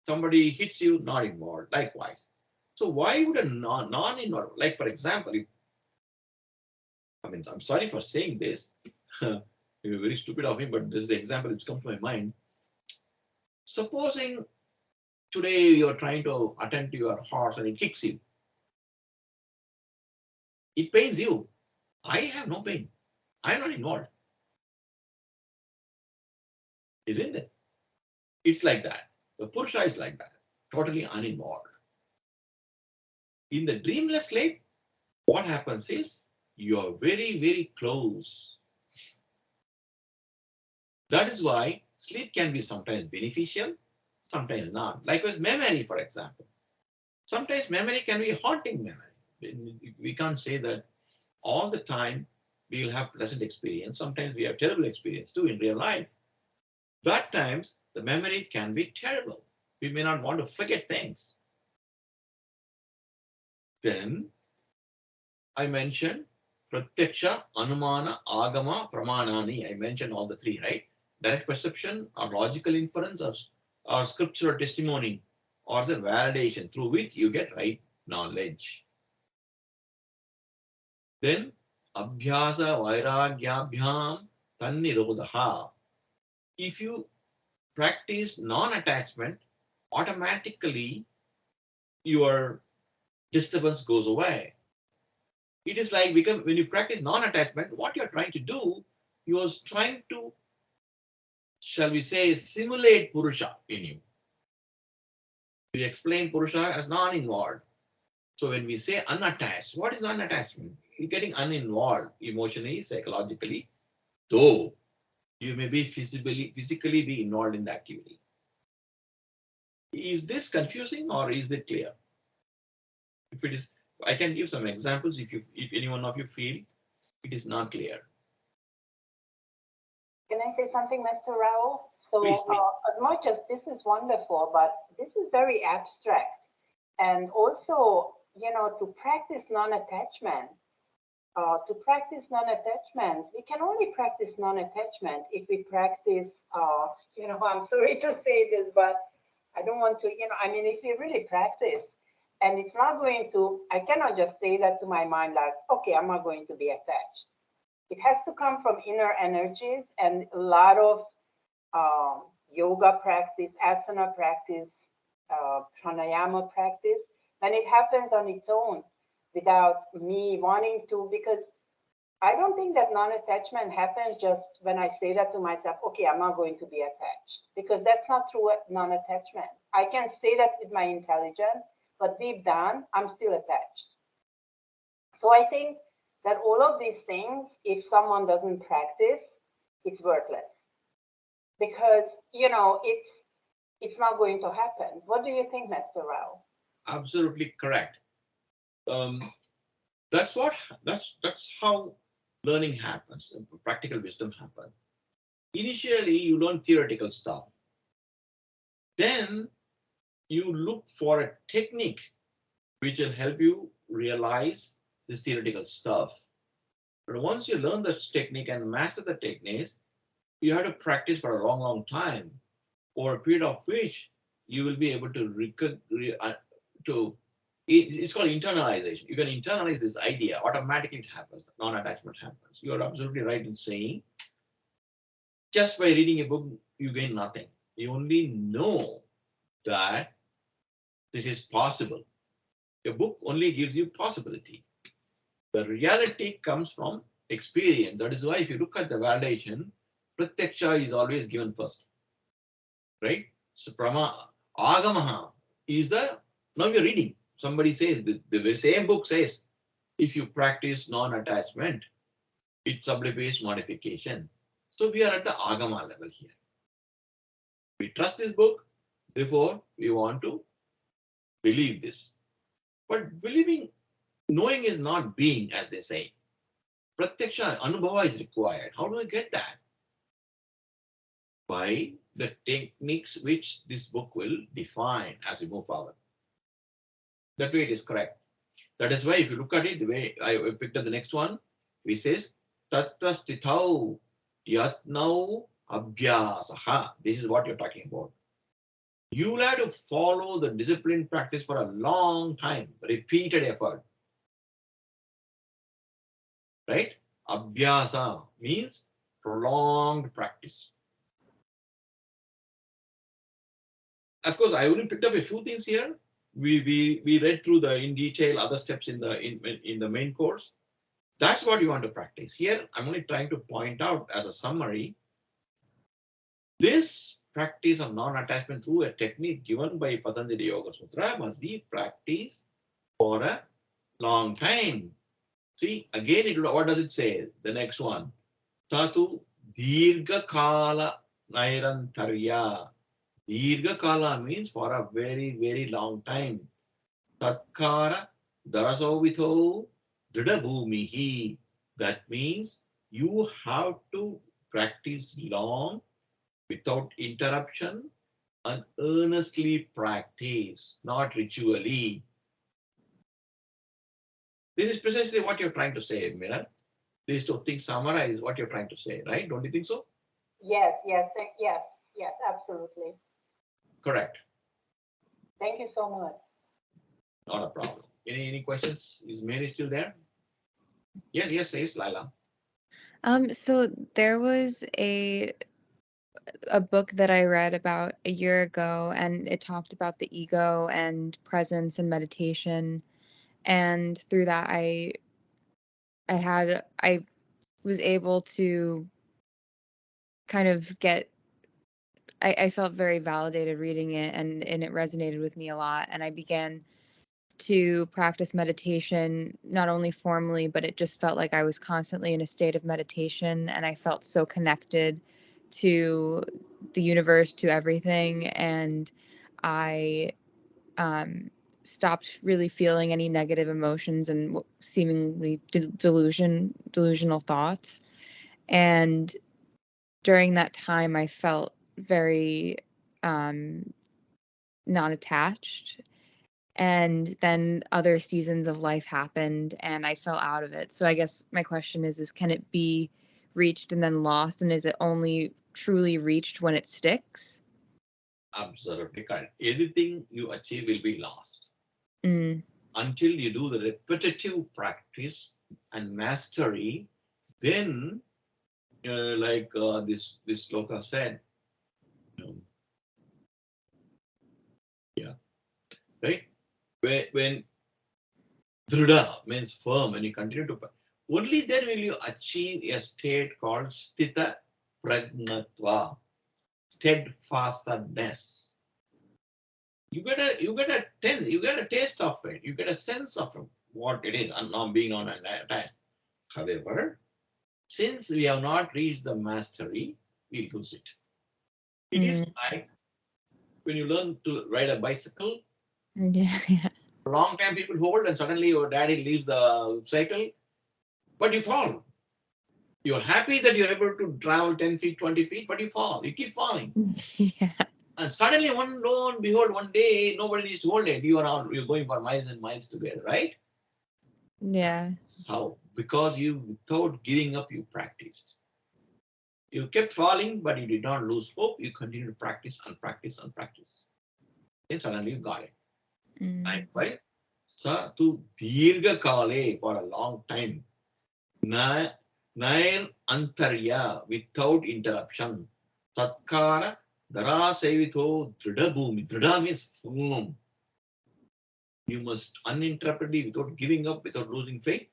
Somebody hits you, not involved. Likewise. So why would a non-involved, like for example, I'm sorry for saying this, it's very stupid of me, but this is the example which comes to my mind. Supposing today you're trying to attend to your horse and it kicks you, it pains you. I have no pain. I'm not involved, isn't it? It's like that. The Purusha is like that, totally uninvolved. In the dreamless state, what happens is you're very, very close. That is why sleep can be sometimes beneficial, sometimes not. Likewise, memory, for example. Sometimes memory can be haunting memory. We can't say that all the time we'll have pleasant experience. Sometimes we have terrible experience too in real life. That times the memory can be terrible. We may not want to forget things. Then I mentioned Pratyaksha, Anumana, Agama, Pramanani. I mentioned all the three, right? Direct perception or logical inference or scriptural testimony or the validation through which you get right knowledge. Then Abhyasa Vairagyabhyam Tannirodha. If you practice non-attachment, automatically your disturbance goes away. It is like when you practice non-attachment, what you're trying to do, you're trying to, shall we say, simulate Purusha in you. We explain Purusha as non-involved. So when we say unattached, what is unattachment? You're getting uninvolved emotionally, psychologically, though you may be physically be involved in the activity. Is this confusing or is it clear? If it is, I can give some examples if any one of you feel it is not clear.
Can I say something, Mr. Rao? So,
Please.
as much as this is wonderful, but this is very abstract. And also, to practice non-attachment, we can only practice non-attachment if we practice, I'm sorry to say this, but I don't want to, if we really practice, and it's not going to, I cannot just say that to my mind like, okay, I'm not going to be attached. It has to come from inner energies and a lot of yoga practice, asana practice, pranayama practice, and it happens on its own without me wanting to, because I don't think that non-attachment happens just when I say that to myself, okay, I'm not going to be attached, because that's not true non-attachment. I can say that with my intelligence, but deep down, I'm still attached. So I think that all of these things, if someone doesn't practice, it's worthless, because it's not going to happen. What do you think, Mr. Rao?
Absolutely correct. That's how learning happens. Practical wisdom happens. Initially, you learn theoretical stuff. Then you look for a technique which will help you realize this theoretical stuff. But once you learn the technique and master the techniques, you have to practice for a long, long time, over a period of which you will be able it's called internalization. You can internalize this idea, automatically it happens, non-attachment happens. You are absolutely right in saying, just by reading a book, you gain nothing. You only know that This is possible. A book only gives you possibility. The reality comes from experience. That is why if you look at the validation, pratyaksha is always given first, right? So agamaha is now you're reading. Somebody says, the same book says, if you practice non-attachment, it sublimate modification. So we are at the agama level here. We trust this book, therefore we want to believe this. But knowing is not being, as they say. Pratyaksha, anubhava is required. How do I get that? By the techniques which this book will define as we move forward. That way it is correct. That is why if you look at it, the way I picked up the next one, it says, Tatta stithau yatnau abhyasaha. This is what you're talking about. You will have to follow the disciplined practice for a long time, repeated effort. Right? Abhyasa means prolonged practice. Of course, I only picked up a few things here. We read through in detail other steps in the main course. That's what you want to practice. Here, I'm only trying to point out as a summary, this practice of non-attachment through a technique given by Patanjali Yoga Sutra must be practiced for a long time. See, again, what does it say? The next one. Tatu dirgha kala nairantarya. Dirgha kala means for a very, very long time. Tatkara darasovito dridabhumihi. That means you have to practice long without interruption and earnestly practice, not ritually. This is precisely what you're trying to say, Mira. These two things summarize what you're trying to say, right? Don't you think so?
Yes, yes, absolutely.
Correct.
Thank you so much.
Not a problem. Any questions? Is Mary still there? Yes, Laila.
So there was a book that I read about a year ago, and it talked about the ego and presence and meditation. And through that, I was able to kind of I felt very validated reading it, and it resonated with me a lot. And I began to practice meditation, not only formally, but it just felt like I was constantly in a state of meditation, and I felt so connected to the universe, to everything. And I stopped really feeling any negative emotions and seemingly delusional thoughts. And during that time, I felt very non-attached. And then other seasons of life happened and I fell out of it. So I guess my question is can it be reached and then lost? And is it only truly reached when it sticks?
Absolutely correct. Anything you achieve will be lost.
Mm.
Until you do the repetitive practice and mastery, then like this sloka said, yeah, right? When drida means firm, and you continue to, only then will you achieve a state called sthita pragnatva, steadfastness. You get a taste of it. You get a sense of what it is, and not being non-attached. However, since we have not reached the mastery, we lose it. It is like when you learn to ride a bicycle.
Yeah.
For a long time people hold, and suddenly your daddy leaves the cycle, but you fall. You're happy that you're able to travel 10 feet, 20 feet, but you fall. You keep falling.
Yeah.
And suddenly, lo and behold, one day, nobody is to hold it. You're going for miles and miles together, right?
Yeah.
How? Because without giving up, you practiced. You kept falling, but you did not lose hope. You continued to practice and practice and practice. Then suddenly you got it.
Mm.
Right? Sa tu dirgha kale, for a long time. Nair antarya, without interruption. Satkara dara sevito drida bhumi. Drida means firm. You must uninterruptedly, without giving up, without losing faith,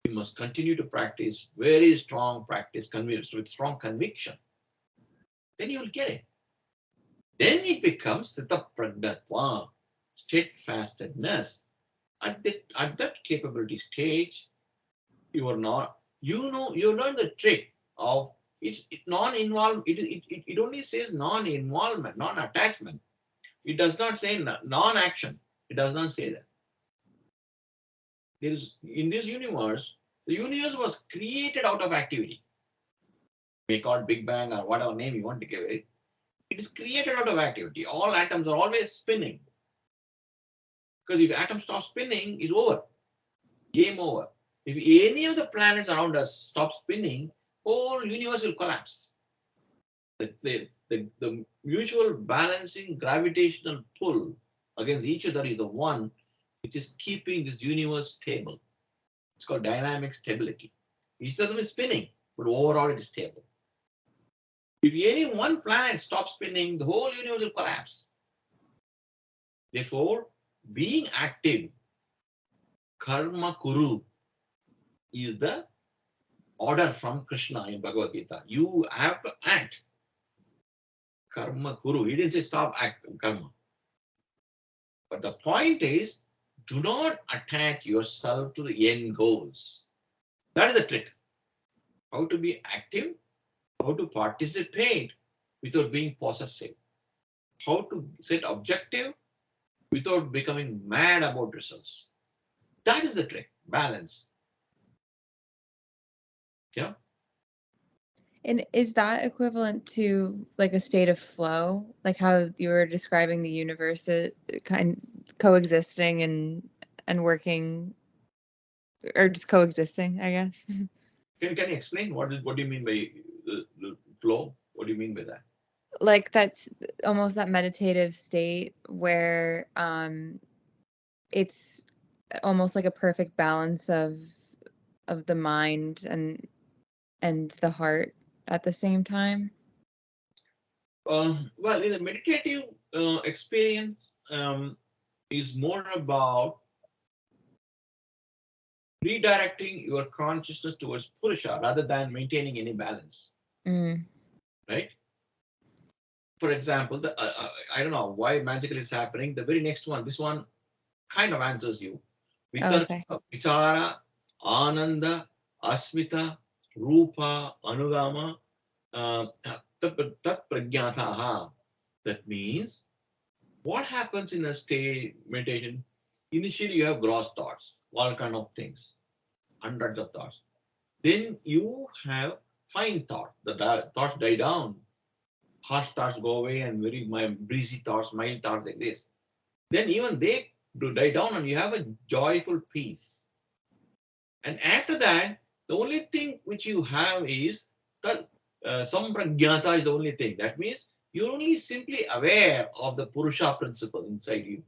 you must continue to practice very strong practice, convinced with strong conviction. Then you will get it. Then it becomes Sthita Pragnatva, steadfastness. At that capability stage, you are not, you learn the trick of it's non-involvement. It only says non-involvement, non-attachment. It does not say non-action. It does not say that. There is in this universe, the universe was created out of activity. May call it Big Bang or whatever name you want to give it. It is created out of activity. All atoms are always spinning. Because if atom stops spinning, it's over. Game over. If any of the planets around us stop spinning, whole universe will collapse. The mutual balancing gravitational pull against each other is the one which is keeping this universe stable. It's called dynamic stability. Each of them is spinning, but overall it is stable. If any one planet stops spinning, the whole universe will collapse. Therefore, being active, karma kuru, is the order from Krishna in Bhagavad Gita. You have to act. Karma kuru. He didn't say stop acting karma. But the point is, do not attach yourself to the end goals. That is the trick. How to be active, how to participate without being possessive, how to set objective without becoming mad about results. That is the trick, balance. Yeah.
And is that equivalent to like a state of flow, like how you were describing the universe kind coexisting and working, or just coexisting, I guess?
Can you explain what do you mean by the flow? What do you mean by that?
Like that's almost that meditative state where it's almost like a perfect balance of the mind and the heart at the same time.
Well, in the meditative experience is more about redirecting your consciousness towards Purusha rather than maintaining any balance. Right? For example, I don't know why magically it's happening. The very next one, this one kind of answers you.
Okay.
Vitarka, Vichara, Ananda, Asmita, Rupa, Anugama, Tat Pragyataha. That means what happens in a state meditation? Initially, you have gross thoughts, all kind of things, hundreds of thoughts. Then you have fine thought. The thoughts die down. Harsh thoughts go away, and very breezy thoughts, mild thoughts exist. Then even they do die down, and you have a joyful peace. And after that, the only thing which you have is that sampragyata is the only thing. That means you're only simply aware of the Purusha principle inside you.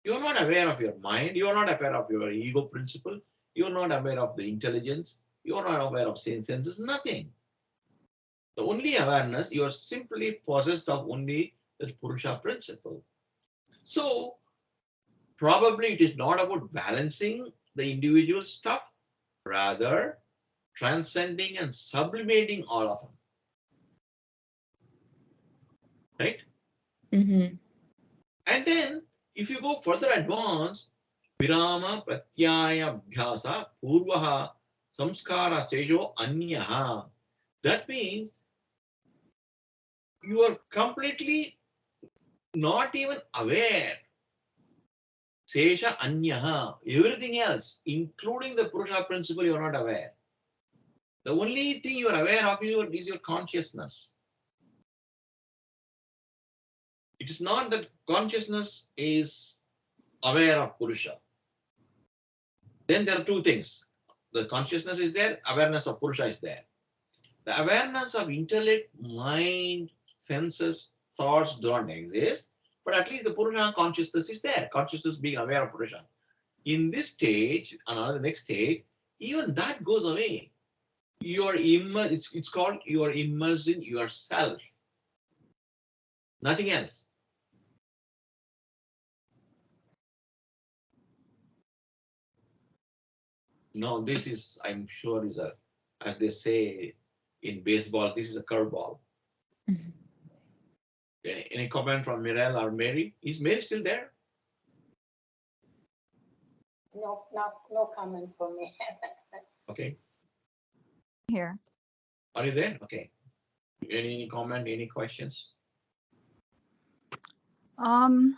You're not aware of your mind. You're not aware of your ego principle. You're not aware of the intelligence. You're not aware of senses, nothing. The only awareness, you are simply possessed of only the Purusha principle. So, probably it is not about balancing the individual stuff, rather transcending and sublimating all of them. Right?
Mm-hmm.
And then, if you go further advanced, Virama Pratyaya Abhyasa Purvaha Samskara Chesho Anyaha. That means you are completely not even aware. Sesha Anyaha. Everything else, including the Purusha principle, you are not aware. The only thing you are aware of is your consciousness. It is not that consciousness is aware of Purusha. Then there are two things. The consciousness is there, awareness of Purusha is there. The awareness of intellect, mind, senses, thoughts don't exist, but at least the Purusha consciousness is there. Consciousness being aware of Purusha. In this stage, and the next stage, even that goes away. You are immersed, it's called you are immersed in yourself. Nothing else. No, this is, I'm sure, is a, as they say in baseball, this is a curveball. Any comment from Mirel or Mary? Is Mary still there?
No, no comment for me.
Okay.
Here.
Are you there? Okay. Any comment, any questions?
Um,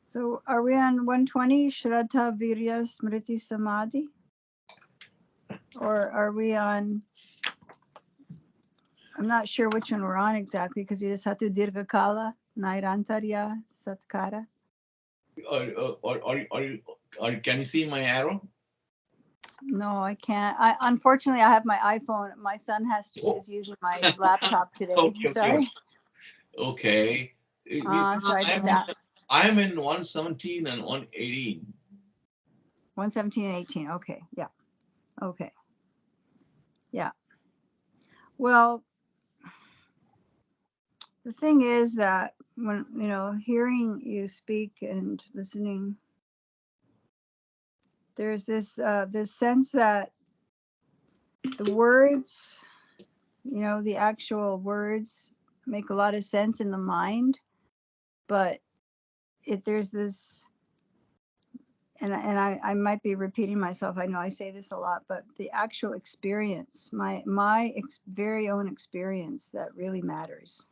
so are we on 120, Shraddha Virya Smriti Samadhi? Or are we on, I'm not sure which one we're on exactly, because you just have to Dirgha Kala, Nairantarya, Satkara.
Can you see my arrow?
No, I can't. Unfortunately, I have my iPhone. My son is using my laptop today.
Okay,
Sorry.
okay.
Sorry about
I'm,
that.
I'm in 117 and 118.
117 and 18. Okay. Yeah. Okay. Yeah. Well, the thing is that when, hearing you speak and listening, there's this sense that the words, the actual words make a lot of sense in the mind, but there's this, and I might be repeating myself. I know I say this a lot, but the actual experience, my very own experience, that really matters.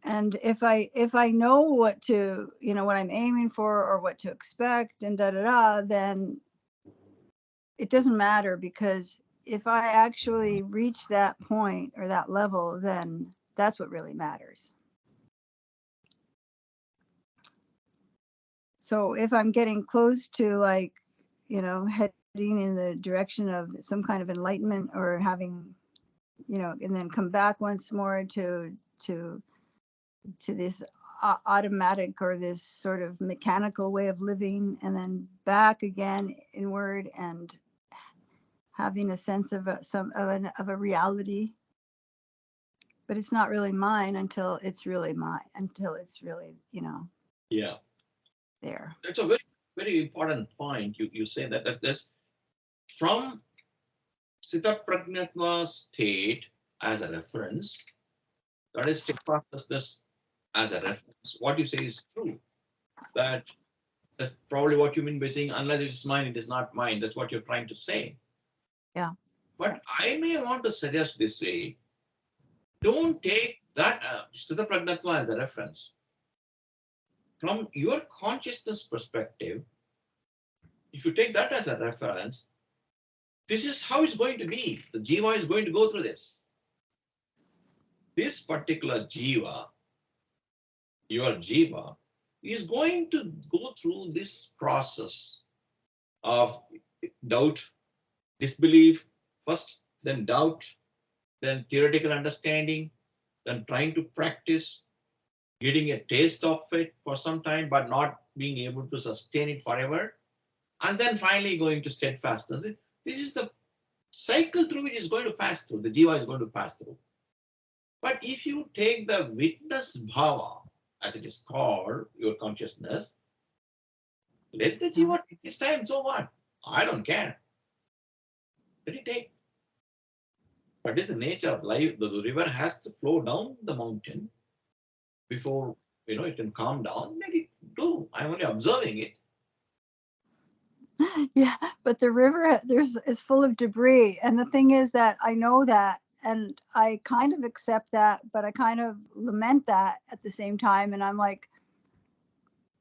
And if I know what to, what I'm aiming for or what to expect and then it doesn't matter, because if I actually reach that point or that level, then that's what really matters. So if I'm getting close to, like, heading in the direction of some kind of enlightenment, or having, and then come back once more to this automatic or this sort of mechanical way of living, and then back again inward and having a sense of a reality, but it's not really mine until it's really mine, until it's really,
Yeah.
there.
That's a very, very important point. You say that's from Sthita Pragnatva state as a reference, that is steadfastness as a reference. What you say is true. That that's probably what you mean by saying, unless it is mine, it is not mine. That's what you're trying to say.
Yeah.
But I may want to suggest this way. Don't take that Sthita Pragnatva as the reference. From your consciousness perspective, if you take that as a reference, this is how it's going to be. The jiva is going to go through this. This particular jiva, your jiva, is going to go through this process of doubt, disbelief first, then doubt, then theoretical understanding, then trying to practice, getting a taste of it for some time, but not being able to sustain it forever, and then finally going to steadfastness. This is the cycle through which is going to pass through, the jiva is going to pass through. But if you take the witness bhava, as it is called, your consciousness, let the jiva take its time, so what? I don't care. Let it take. But it's the nature of life. The river has to flow down the mountain before it can calm down. Let it do. I'm only observing it.
Yeah, but the river is full of debris, and the thing is that I know that, and I kind of accept that, but I kind of lament that at the same time, and I'm like,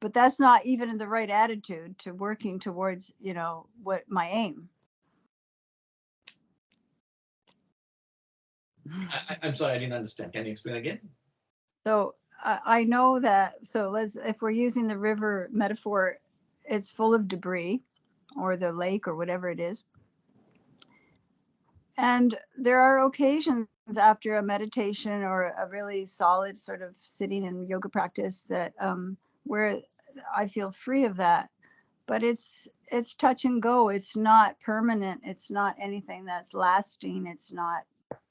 but that's not even the right attitude to working towards, what my aim.
I'm sorry, I didn't understand. Can you explain again?
So I know that, if we're using the river metaphor, it's full of debris, or the lake, or whatever it is. And there are occasions after a meditation or a really solid sort of sitting and yoga practice that where I feel free of that. But it's touch and go. It's not permanent. It's not anything that's lasting. It's not.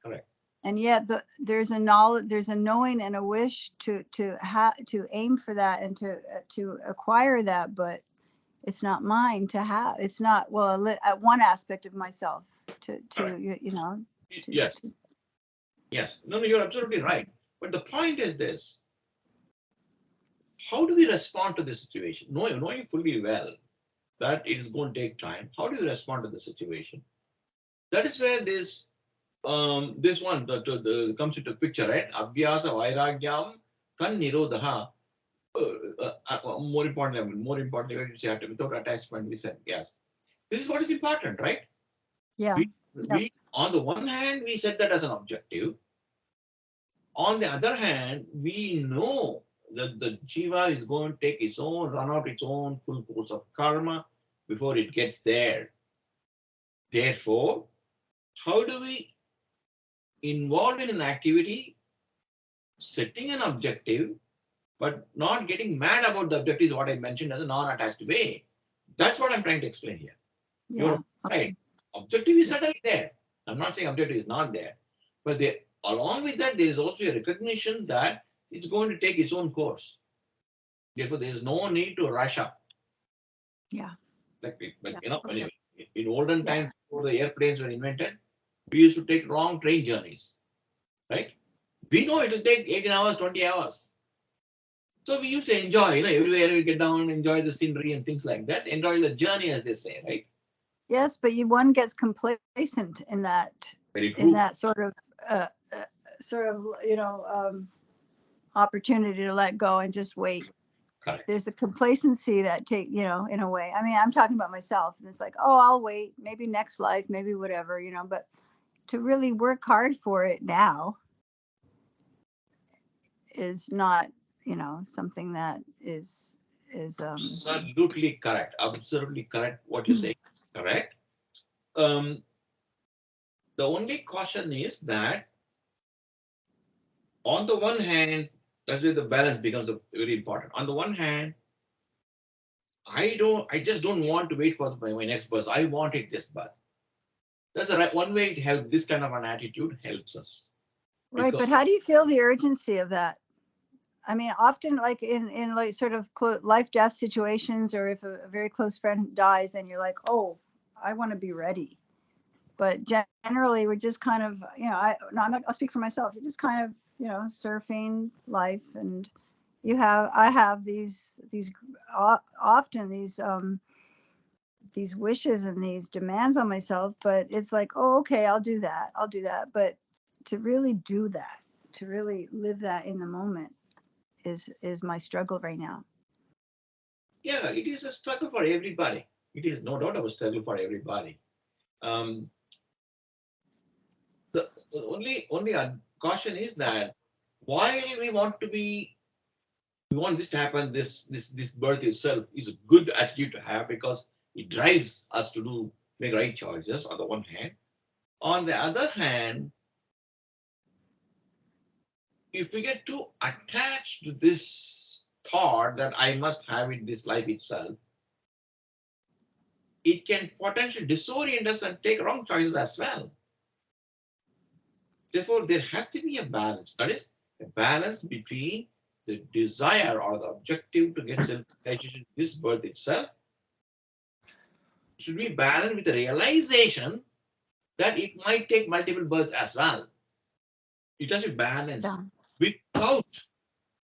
Correct.
And yet there's a knowledge, there's a knowing and a wish to aim for that and to acquire that. But It's not mine to have. It's not, well, one aspect of myself to
Correct.
you know.
Yes.
To,
Yes. No, no, you're absolutely right. But the point is this: how do we respond to the situation? Knowing fully well that it is going to take time. How do you respond to the situation? That is where this one comes into picture, right? Abhyasa vairagyam tan nirodha. More importantly, when you say without attachment, we said yes. This is what is important, right?
yeah.
We on the one hand, we set that as an objective. On the other hand, we know that the jiva is going to take its own, run out its own full course of karma before it gets there. Therefore, how do we involve in an activity, setting an objective, but not getting mad about the objective is what I mentioned as a non-attached way. That's what I'm trying to explain here.
Yeah.
You're right. Objective is certainly there. I'm not saying objective is not there. But along with that, there is also a recognition that it's going to take its own course. Therefore, there is no need to rush up.
Yeah.
Like
Yeah.
when in olden
Yeah.
times, before the airplanes were invented, we used to take long train journeys, right? We know it will take 18 hours, 20 hours. So we used to enjoy, everywhere we get down, enjoy the scenery and things like that, enjoy the journey, as they say, right?
Yes, but one gets complacent
Very
in
true.
that uh, sort of, opportunity to let go and just wait.
Correct.
There's a complacency that in a way. I mean, I'm talking about myself, and it's like, oh, I'll wait, maybe next life, maybe whatever, but to really work hard for it now is not, something that is
Absolutely correct. Absolutely correct. What you say is correct. Um, the only caution is that on the one hand, that's where the balance becomes very important. On the one hand, I just don't want to wait for my next bus. I want it this bus. That's the right one way it helps. This kind of an attitude helps us
right.
because
But how do you feel the urgency of that? I mean, often, like in like sort of life death situations, or if a very close friend dies, and you're like, oh, I want to be ready. But generally, we're just kind of, I'll speak for myself. You're just kind of, surfing life, and I have these often these wishes and these demands on myself, but it's like, oh, okay, I'll do that. But to really do that, to really live that in the moment is my struggle right now.
yeah, it is a struggle for everybody. It is no doubt of a struggle for everybody. Um, the only caution is that why we want this to happen. This birth itself is a good attitude to have because it drives us to make right choices. On the one hand, on the other hand, if we get too attached to this thought that I must have it this life itself, it can potentially disorient us and take wrong choices as well. Therefore, there has to be a balance. That is a balance between the desire or the objective to get self-realization this birth itself should be balanced with the realization that it might take multiple births as well. It has to be balanced
Yeah.
without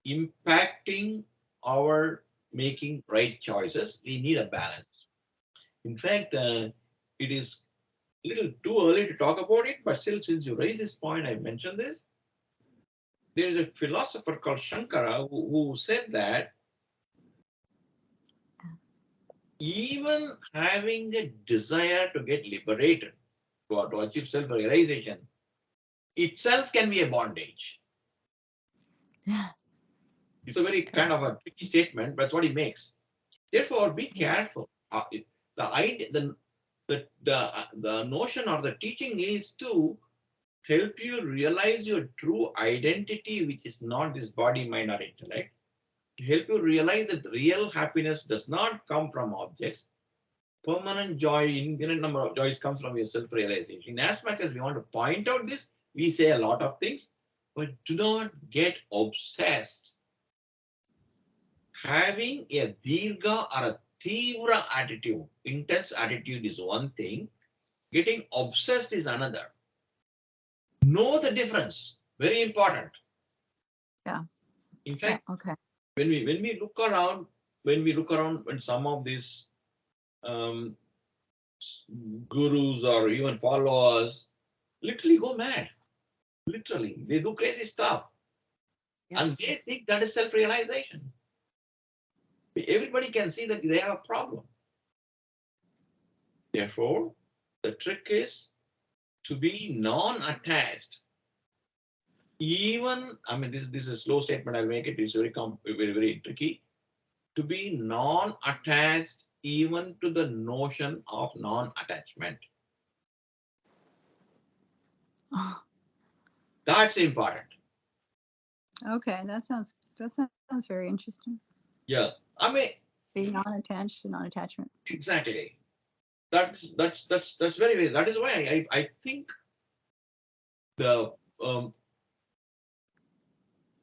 impacting our making right choices. We need a balance. In fact, it is a little too early to talk about it, but still, since you raised this point, I mentioned this. There is a philosopher called Shankara who said that even having a desire to get liberated, to achieve self realization, itself can be a bondage.
Yeah.
It's a very kind of a tricky statement, but that's what he makes. Therefore, be careful. The idea, the notion or the teaching is to help you realize your true identity, which is not this body, mind, or intellect. To help you realize that real happiness does not come from objects. Permanent joy, infinite number of joys comes from your self-realization. In as much as we want to point out this, we say a lot of things, but do not get obsessed. Having a dirgha or a Tivra attitude, intense attitude is one thing, getting obsessed is another. Know the difference. Very important.
Yeah.
In fact,
Okay.
when we look around, when some of these um, gurus or even followers literally go mad. Literally, they do crazy stuff, and they think that is self-realization. Everybody can see that they have a problem. Therefore, the trick is to be non-attached. Even, I mean, this is a slow statement. I'll make it. It's very tricky. To be non-attached, even to the notion of non-attachment.
Oh,
That's important.
okay, that sounds very interesting.
Yeah, I mean,
Being non-attached to non-attachment.
exactly. That's very. That is why I think the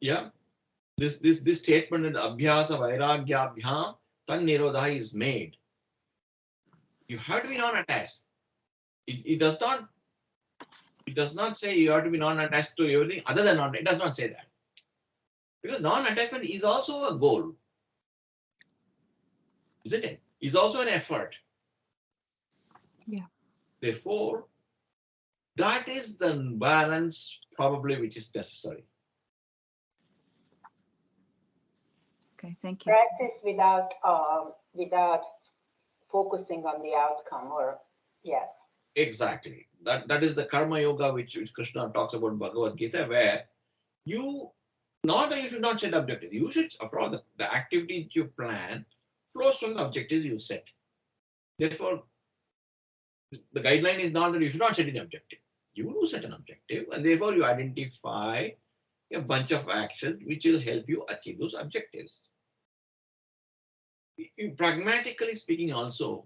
yeah, this statement in the Abhyasa Vairagyabhyam Tan Nirodha is made. You have to be non-attached. It does not say you have to be non-attached to everything other than non. It does not say that, because non-attachment is also a goal, isn't it? Is also an effort.
Yeah.
Therefore, that is the balance probably which is necessary.
Okay, thank you.
Practice without focusing on the outcome, or yes.
Exactly. That is the karma yoga which Krishna talks about in Bhagavad Gita, where you not that you should not set objectives. You should, after all, the activity you plan flows from the objectives you set. Therefore, the guideline is not that you should not set an objective. You do set an objective, and therefore you identify a bunch of actions which will help you achieve those objectives. Pragmatically speaking, also,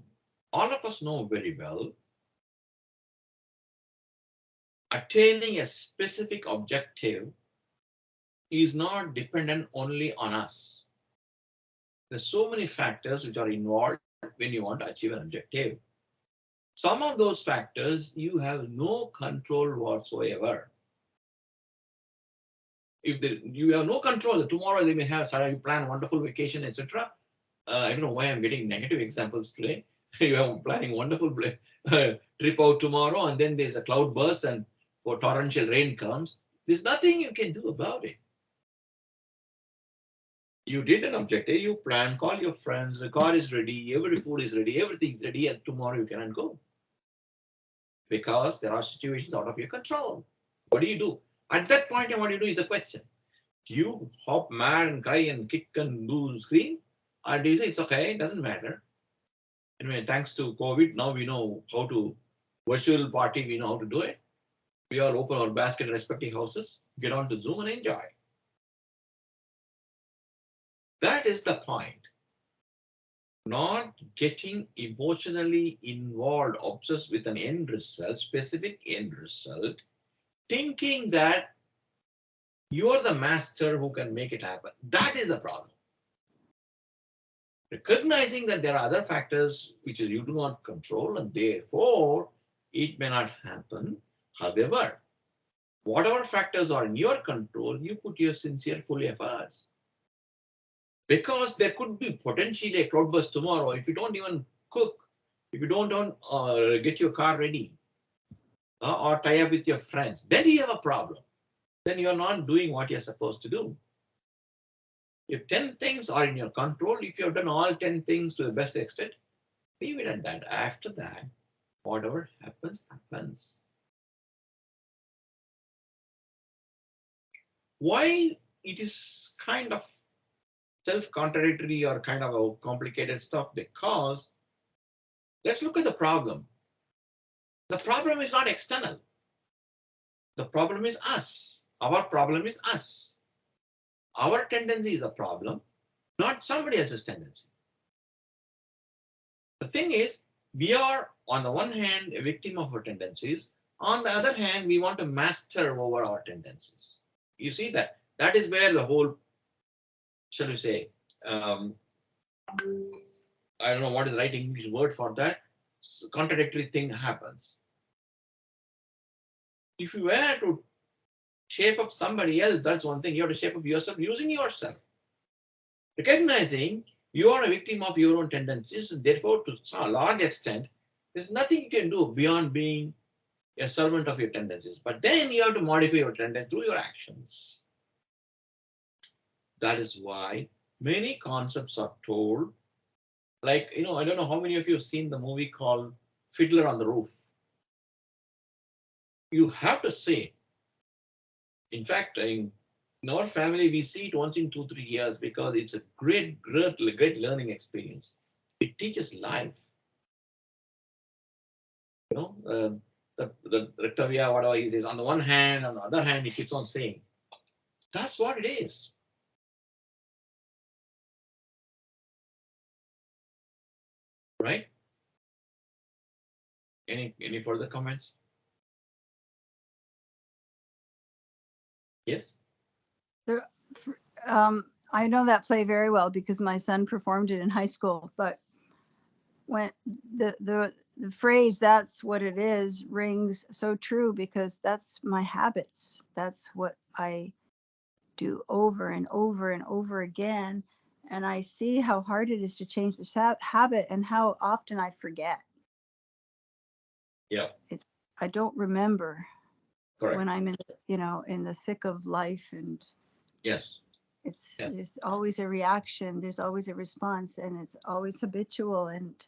all of us know very well attaining a specific objective is not dependent only on us. There's so many factors which are involved when you want to achieve an objective. Some of those factors you have no control whatsoever. If you have no control, tomorrow they may have, sorry, you plan a wonderful vacation, etc. I don't know why I'm getting negative examples today. You are planning a wonderful trip out tomorrow, and then there's a cloud burst and or torrential rain comes. There's nothing you can do about it. You did an objective, you plan, call your friends, the car is ready, every food is ready, everything's ready, and tomorrow you cannot go. Because there are situations out of your control. What do you do? At that point, what you do is the question. Do you hop mad and cry and kick and do scream? Or do you say it's okay, it doesn't matter? Anyway, thanks to COVID, now we know how to virtual party, we know how to do it. We all open our basket respective houses, get on to Zoom and enjoy. That is the point. Not getting emotionally involved, obsessed with an end result, specific end result, thinking that you're the master who can make it happen. That is the problem. Recognizing that there are other factors which you do not control and therefore it may not happen. However, whatever factors are in your control, you put your sincere full efforts. Because there could be potentially a cloudburst tomorrow if you don't even cook, if you don't get your car ready or tie up with your friends, then you have a problem. Then you're not doing what you're supposed to do. If 10 things are in your control, if you have done all 10 things to the best extent, leave it at that. After that, whatever happens, happens. Why it is kind of self-contradictory or kind of a complicated stuff? Because let's look at the problem. The problem is not external. The problem is us. Our problem is us. Our tendency is a problem, not somebody else's tendency. The thing is, we are, on the one hand, a victim of our tendencies. On the other hand, we want to master over our tendencies. You see that? That is where the whole, shall we say, I don't know what is the right English word for that. Contradictory thing happens. If you were to shape up somebody else, that's one thing. You have to shape up yourself using yourself, recognizing you are a victim of your own tendencies. Therefore, to a large extent, there's nothing you can do beyond being a servant of your tendencies. But then you have to modify your tendency through your actions. That is why many concepts are told. Like, I don't know how many of you have seen the movie called Fiddler on the Roof. You have to say, in fact, in our family, we see it once in 2, 3 years because it's a great learning experience. It teaches life. You know, the Rectavia, whatever he says, on the one hand, on the other hand, he keeps on saying. That's what it is, right? Any further comments? Yes.
There, I know that play very well because my son performed it in high school. But when the phrase "that's what it is" rings so true because that's my habits. That's what I do over and over and over again. And I see how hard it is to change this habit and how often I forget.
Yeah.
I don't remember
Correct.
when I'm in the thick of life, and
Yes.
it's
Yes.
there's always a reaction, there's always a response, and it's always habitual, and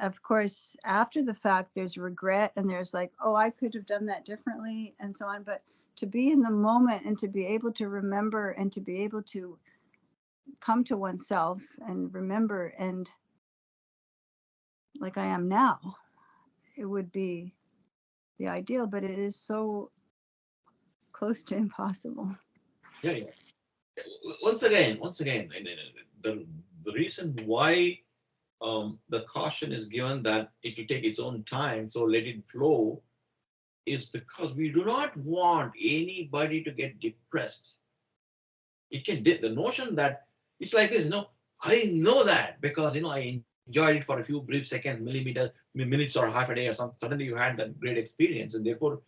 of course after the fact there's regret, and there's like, oh, I could have done that differently and so on. But to be in the moment and to be able to remember and to be able to come to oneself and remember, and like I am now, it would be the ideal, but it is so close to impossible.
Yeah. Yeah. Once again, the reason why the caution is given that it will take its own time, so let it flow, is because we do not want anybody to get depressed. It can the notion that it's like this, I know that because I enjoyed it for a few brief seconds, minutes, or half a day or something. Suddenly you had that great experience, and therefore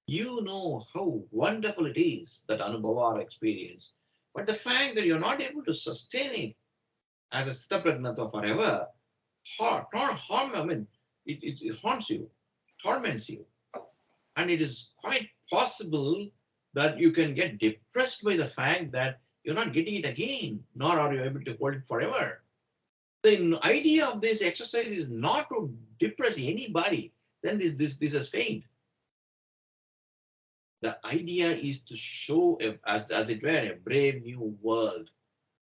you know how wonderful it is, that anubhava or experience. But the fact that you're not able to sustain it as a sthapragnata forever, I mean, it haunts you, torments you. And it is quite possible that you can get depressed by the fact that you're not getting it again, nor are you able to hold it forever. The idea of this exercise is not to depress anybody. Then this has failed. The idea is to show, as it were, a brave new world,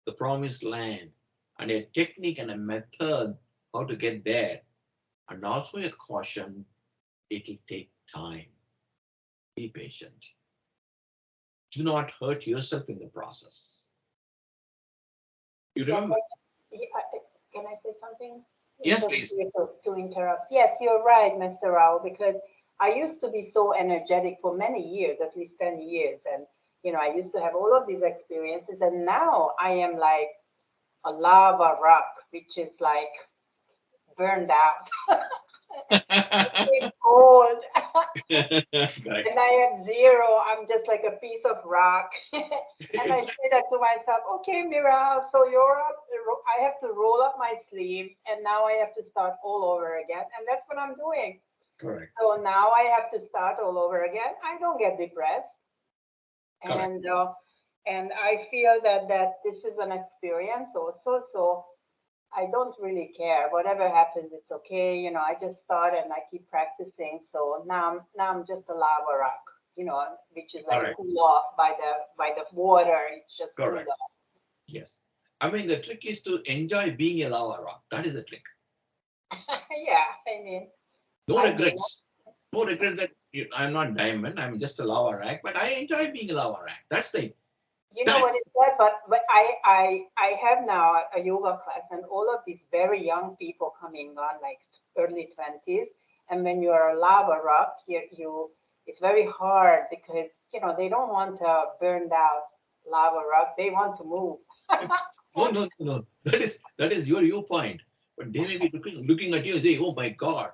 the promised land, and a technique and a method how to get there, and also a caution: it will take time. Be patient. Do not hurt yourself in the process. You
Yes,
remember?
can I say something?
Yes,
Just
please.
to interrupt. Yes, you're right, Mr. Rao, because I used to be so energetic for many years, at least 10 years. And, I used to have all of these experiences. And now I am like a lava rock, which is like burned out. It's cold.
Correct.
And I have zero. I'm just like a piece of rock. And I say that to myself, okay, Mira, so I have to roll up my sleeves and now I have to start all over again. And that's what I'm doing.
Correct.
So now I have to start all over again. I don't get depressed.
Correct.
And I feel that this is an experience also. So I don't really care. Whatever happens, it's okay. I just start and I keep practicing. So now I'm just a lava rock, which is like
Correct.
cool off by the water. It's just cooled
Correct.
off.
Yes. I mean, the trick is to enjoy being a lava rock. That is the trick.
Yeah, I mean,
No
I do.
regrets. No regret that I'm not diamond. I'm just a lava rack, but I enjoy being a lava rack. That's the
You know what
that's
is that? But I have now a yoga class, and all of these very young people coming on, like early 20s. And when you are a lava rock, it's very hard because they don't want a burned out lava rock. They want to move.
No, no, no. That is your viewpoint. But they may be looking at you and say, "Oh my God,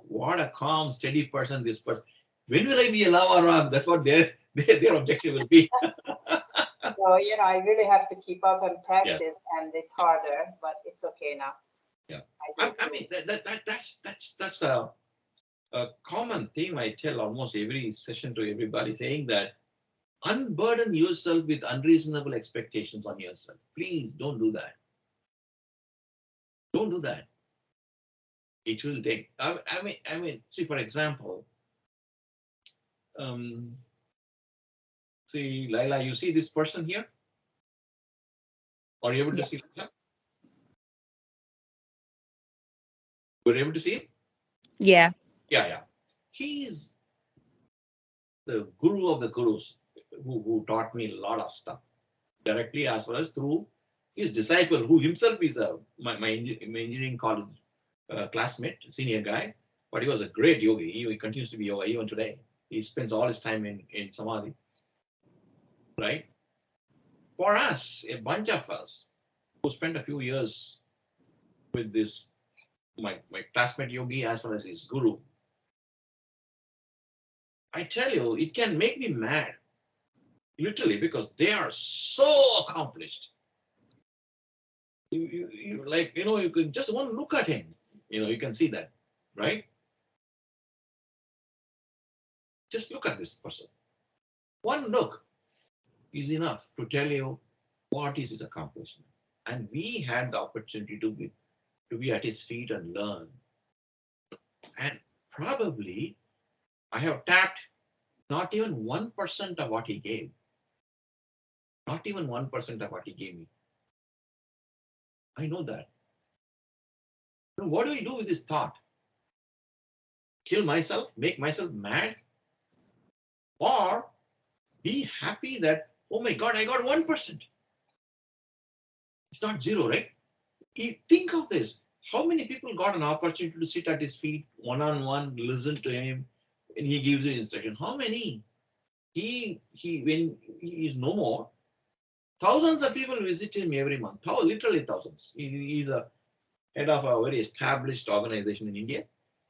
what a calm, steady person this person. When will I be a lava rock?" That's what their objective will be.
So, I really have to keep up and
Yes.
practice, and it's harder, but it's okay now.
Yeah.
I
I,
just
I
do
mean
it.
that's a common theme I tell almost every session to everybody, saying that unburden yourself with unreasonable expectations on yourself. Please don't do that. Don't do that. It will take. I mean. See, for example, um, see, Laila, you see this person here? Are you able to see
Yes.
him? Were you able to see him?
Yeah.
Yeah, yeah. He's the guru of the gurus who taught me a lot of stuff directly as well as through his disciple, who himself is my engineering college classmate, senior guy, but he was a great yogi. He continues to be yoga even today. He spends all his time in samadhi, right? For us, a bunch of us who spent a few years with this, my classmate yogi as well as his guru, I tell you, it can make me mad, literally, because they are so accomplished. You can just one look at him, you can see that, right? Just look at this person. One look is enough to tell you what is his accomplishment. And we had the opportunity to be at his feet and learn. And probably I have tapped not even 1% of what he gave. Not even 1% of what he gave me. I know that. Now, what do we do with this thought? Kill myself, make myself mad, or be happy that, oh my God, I got 1%. It's not zero, right? Think of this. How many people got an opportunity to sit at his feet one on one, listen to him, and he gives you instruction? How many? He when he is no more, thousands of people visit him every month. Literally thousands. He's a head of a very established organization in India,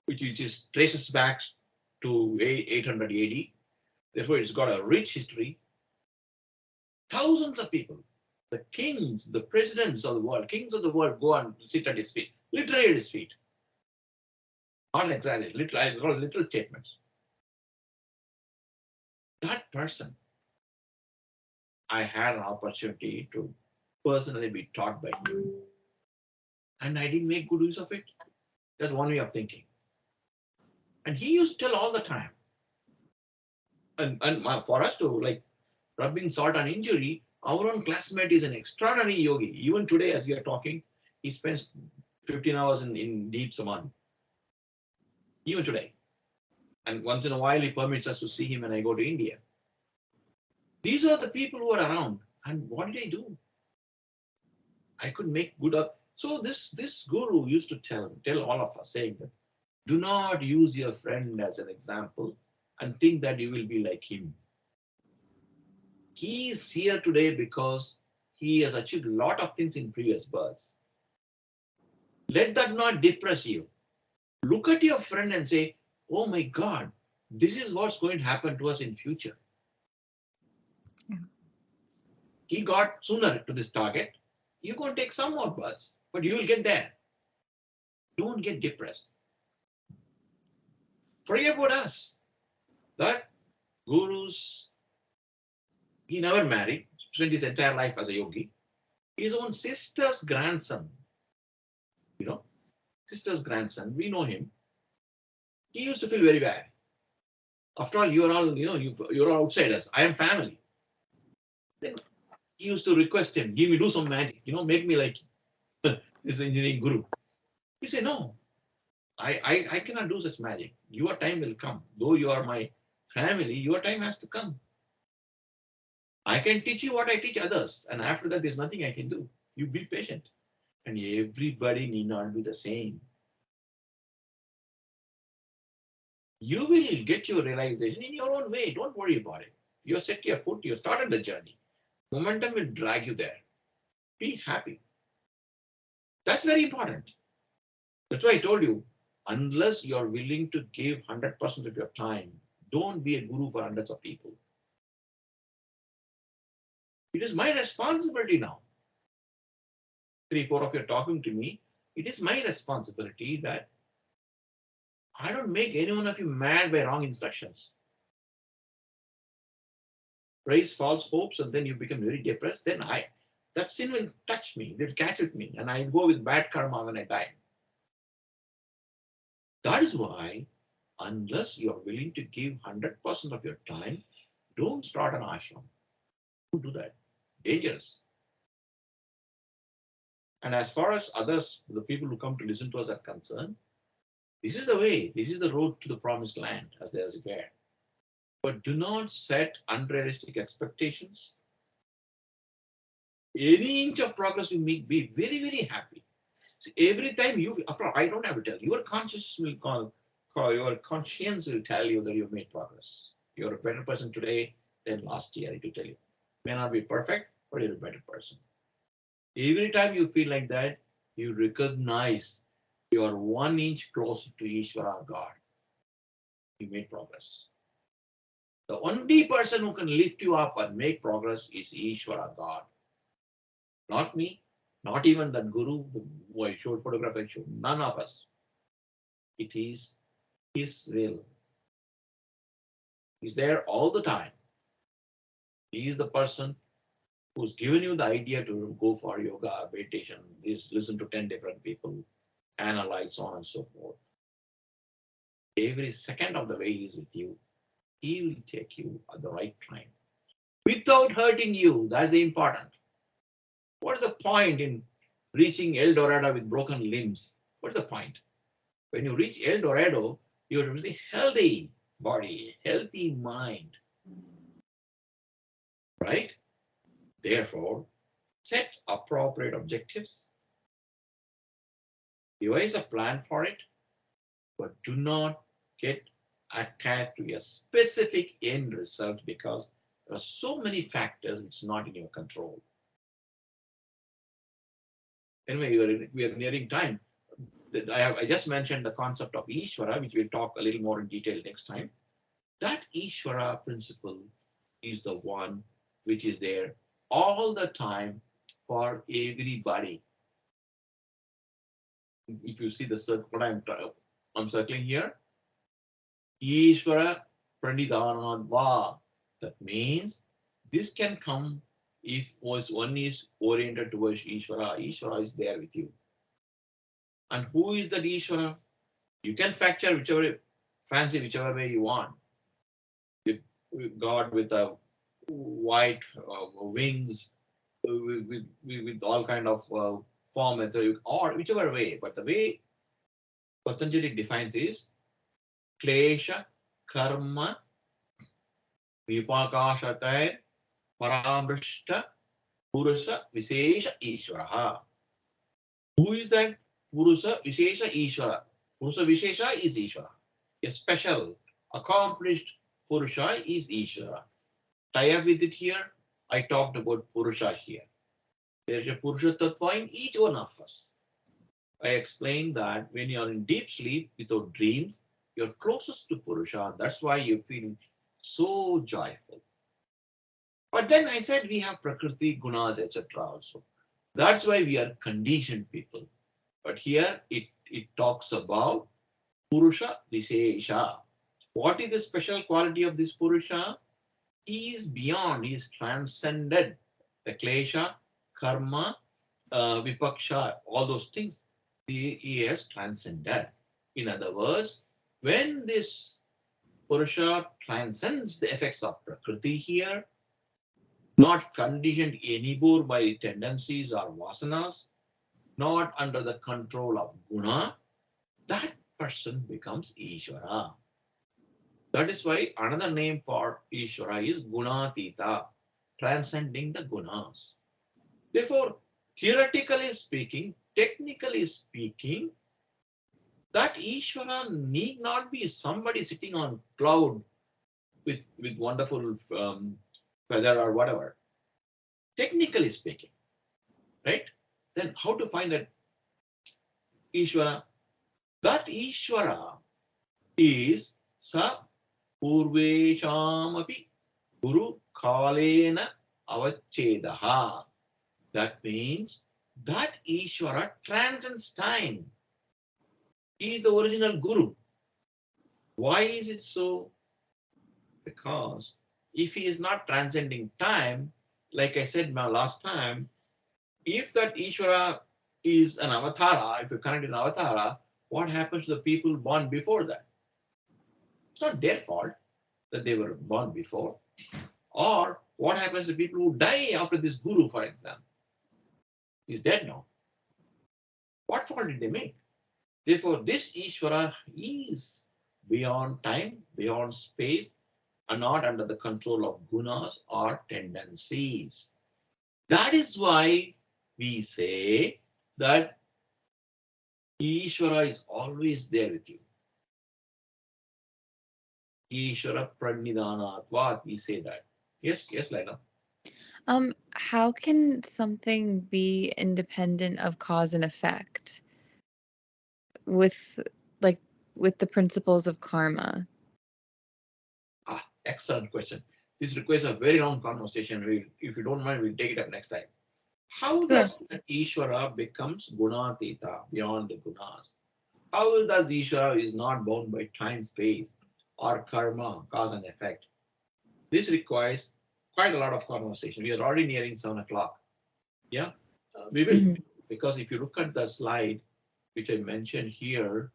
which is traces back to 800 AD. Therefore, it's got a rich history. Thousands of people, the kings, the presidents of the world, kings of the world go and sit at his feet, literally at his feet. Not exaggerate, little, I call little statements. That person, I had an opportunity to personally be taught by him. And I didn't make good use of it. That's one way of thinking. And he used to tell all the time. And for us to like rubbing salt on injury, our own classmate is an extraordinary yogi. Even today, as we are talking, he spends 15 hours in deep samadhi. Even today. And once in a while, he permits us to see him when I go to India. These are the people who are around. And what did I do? I could make good up. So this guru used to tell all of us, saying that do not use your friend as an example and think that you will be like him. He is here today because he has achieved a lot of things in previous births. Let that not depress you. Look at your friend and say, oh my God, this is what's going to happen to us in future.
Yeah.
He got sooner to this target. You're going to take some more births, but you will get there. Don't get depressed. Forget about us. That gurus, he never married, spent his entire life as a yogi. His own sister's grandson, you know, sister's grandson, we know him. He used to feel very bad. After all, you are all, you're all outsiders. I am family. Then he used to request him, give me, do some magic, make me like this engineering guru. He said, no, I cannot do such magic. Your time will come. Though you are my family, your time has to come. I can teach you what I teach others. And after that, there's nothing I can do. You be patient. And everybody need not be the same. You will get your realization in your own way. Don't worry about it. You set your foot, you started the journey. Momentum will drag you there. Be happy. That's very important. That's why I told you, unless you're willing to give 100% of your time, don't be a guru for hundreds of people. It is my responsibility now. 3, 4 of you are talking to me. It is my responsibility that I don't make any one of you mad by wrong instructions. Raise false hopes and then you become very depressed. Then that sin will touch me, it will catch with me, and I go with bad karma when I die. That is why, unless you're willing to give 100% of your time, don't start an ashram. Don't do that. Dangerous. And as far as others, the people who come to listen to us are concerned, this is the way, this is the road to the promised land, as they are declared. But do not set unrealistic expectations. Any inch of progress you make, be very, very happy. So every time after all, I don't have to tell you, your conscience will your conscience will tell you that you've made progress. You're a better person today than last year, it will tell you. May not be perfect, but you're a better person. Every time you feel like that, you recognize you are 1 inch closer to Ishvara, God. You made progress. The only person who can lift you up and make progress is Ishvara, God. Not me, not even that guru who I showed photograph, I showed. None of us. It is his will. He's there all the time. He is the person who's given you the idea to go for yoga, meditation, listen to 10 different people, analyze, so on and so forth. Every second of the way he is with you. He will take you at the right time without hurting you. That's the important. What is the point in reaching El Dorado with broken limbs? What is the point? When you reach El Dorado, you have a healthy body, healthy mind, right? Therefore, set appropriate objectives, devise a plan for it, but do not get attached to a specific end result because there are so many factors it's not in your control. Anyway, we are nearing time. I just mentioned the concept of Ishvara, which we'll talk a little more in detail next time. That Ishvara principle is the one which is there all the time for everybody. If you see the circle, what I'm circling here, Ishvara Pranidhanadva. That means this can come if one is oriented towards Ishvara. Ishvara is there with you. And who is that Ishvara? You can factor whichever way you want. With God with a white wings, with all kind of form, or whichever way. But the way Patanjali defines is klesha karma vipakashatay paramrishta purusha visesha ishvara. Who is that purusha visesha ishvara? Purusha Vishesha is Ishvara. A special, accomplished Purusha is Ishvara. Tie up with it here. I talked about Purusha here. There is a Purusha Tattva in each one of us. I explained that when you are in deep sleep without dreams, you're closest to Purusha. That's why you feel so joyful. But then I said we have Prakriti, Gunas, etc. also. That's why we are conditioned people. But here it talks about Purusha Vishesha. What is the special quality of this Purusha? He is beyond, he is transcended the klesha, karma, vipaksha, all those things. He has transcended. In other words, when this Purusha transcends the effects of Prakriti here, not conditioned anymore by tendencies or vasanas, not under the control of guna, that person becomes Ishvara. That is why another name for Ishvara is Gunatita, transcending the gunas. Therefore, theoretically speaking, technically speaking, that Ishvara need not be somebody sitting on cloud with wonderful feather or whatever. Technically speaking, right? Then how to find that Ishvara? That Ishvara is sa purveshamapi guru kalena avachedaha. That means that Ishvara transcends time. He is the original guru. Why is it so? Because if he is not transcending time, like I said my last time, if that Ishvara is an avatara, if you connect an avatara, what happens to the people born before that? It's not their fault that they were born before. Or what happens to people who die after this guru, for example? He's dead now. What fault did they make? Therefore, this Ishvara is beyond time, beyond space, and not under the control of gunas or tendencies. That is why we say that Ishvara is always there with you. Ishvara pranidhanatvat, we say that. Yes, yes, Laila.
How can something be independent of cause and effect with like with the principles of karma?
Excellent question. This requires a very long conversation. If you don't mind, we'll take it up next time. How
Sure.
does an Ishvara becomes gunatita, beyond the gunas? How does Ishvara is not bound by time, space, or karma, cause and effect? This requires quite a lot of conversation. We are already nearing 7 o'clock. Yeah, we will.
Mhm.
Because if you look at the slide, which I mentioned here,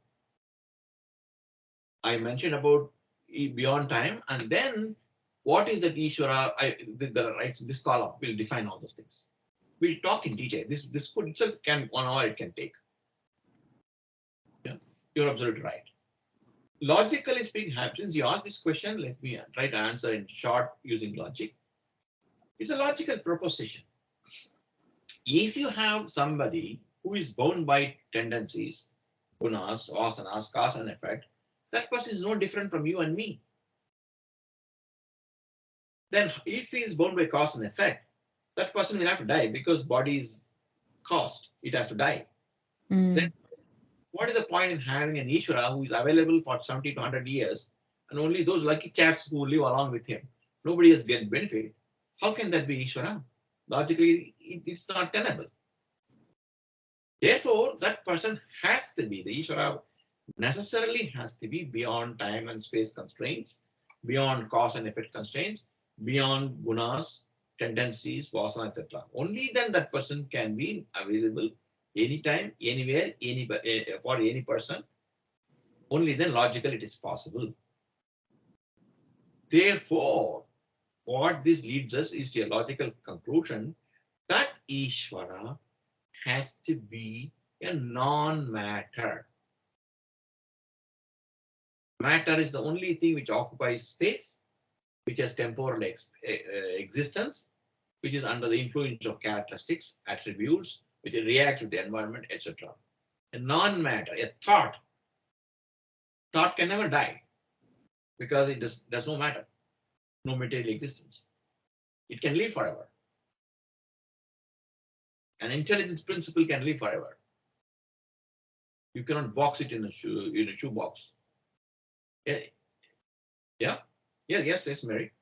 I mentioned about beyond time, and then what is that Ishvara? The right, this column will define all those things. We'll talk in detail. This could itself can 1 hour it can take. Yeah, you're absolutely right. Logically speaking, since you asked this question, let me try to answer in short using logic. It's a logical proposition. If you have somebody who is bound by tendencies, gunas, vasanas, cause and effect, that person is no different from you and me. Then if he is bound by cause and effect, that person will have to die because body is caused. It has to die. Then
Mm.
what is the point in having an Ishvara who is available for 70 to 100 years and only those lucky chaps who live along with him? Nobody has get benefit. How can that be Ishvara? Logically, it's not tenable. Therefore, that person has to be, the Ishvara necessarily has to be beyond time and space constraints, beyond cause and effect constraints, beyond gunas, tendencies, vasana, etc. Only then that person can be available anytime, anywhere, for any person. Only then logically it is possible. Therefore, what this leads us is to a logical conclusion that Ishvara has to be a non-matter. Matter is the only thing which occupies space, which has temporal existence, which is under the influence of characteristics, attributes, which reacts with the environment, etc. A non-matter, a thought can never die because it does no matter, no material existence. It can live forever. An intelligence principle can live forever. You cannot box it in a shoebox. Yeah, yeah, yeah, yes, Mary.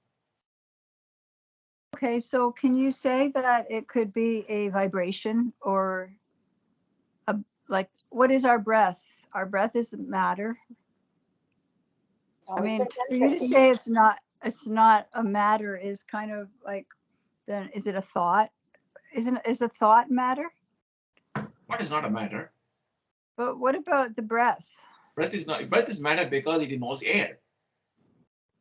Okay, so can you say that it could be a vibration or a, like, what is our breath? Our breath is matter. I mean, for you to say it's not a matter is kind of like, then is it a thought? Is a thought matter?
What is not a matter?
But what about the breath?
Breath is matter because it involves air.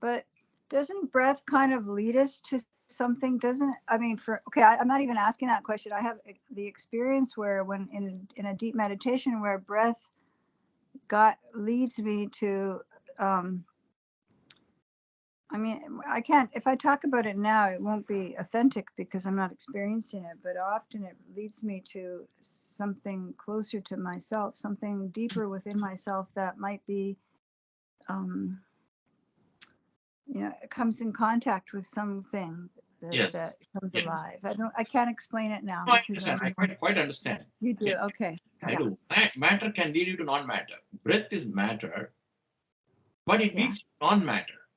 But doesn't breath kind of lead us to something? Doesn't, I mean, I'm not even asking that question. I have the experience where when in a deep meditation where breath leads me to, I mean, I can't, if I talk about it now, it won't be authentic because I'm not experiencing it, but often it leads me to something closer to myself, something deeper within myself that might be, it comes in contact with something
Yes.
that comes
Yes.
alive. I can't explain it now
No, I
because
understand. I quite understand.
you do.
Yeah.
Okay.
I
Yeah.
do. Matter can lead you to non-matter. Breath is matter, but it
Yeah.
leads to non-matter.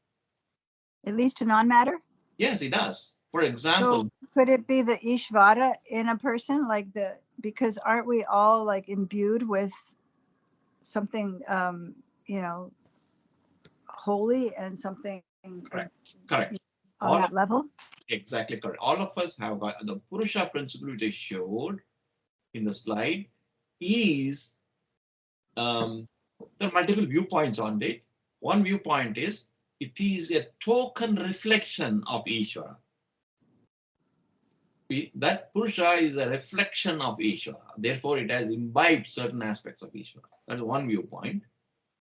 It leads to non-matter.
Yes, it does. For
So
example,
could it be the Ishvara in a person, like because aren't we all like imbued with something, holy and something
correct. Correct.
on
All
that
of,
level?
exactly correct. All of us have got the Purusha principle which I showed in the slide is there are multiple viewpoints on it. One viewpoint is it is a token reflection of Ishvara. That Purusha is a reflection of Ishvara. Therefore, it has imbibed certain aspects of Ishvara. That's one viewpoint.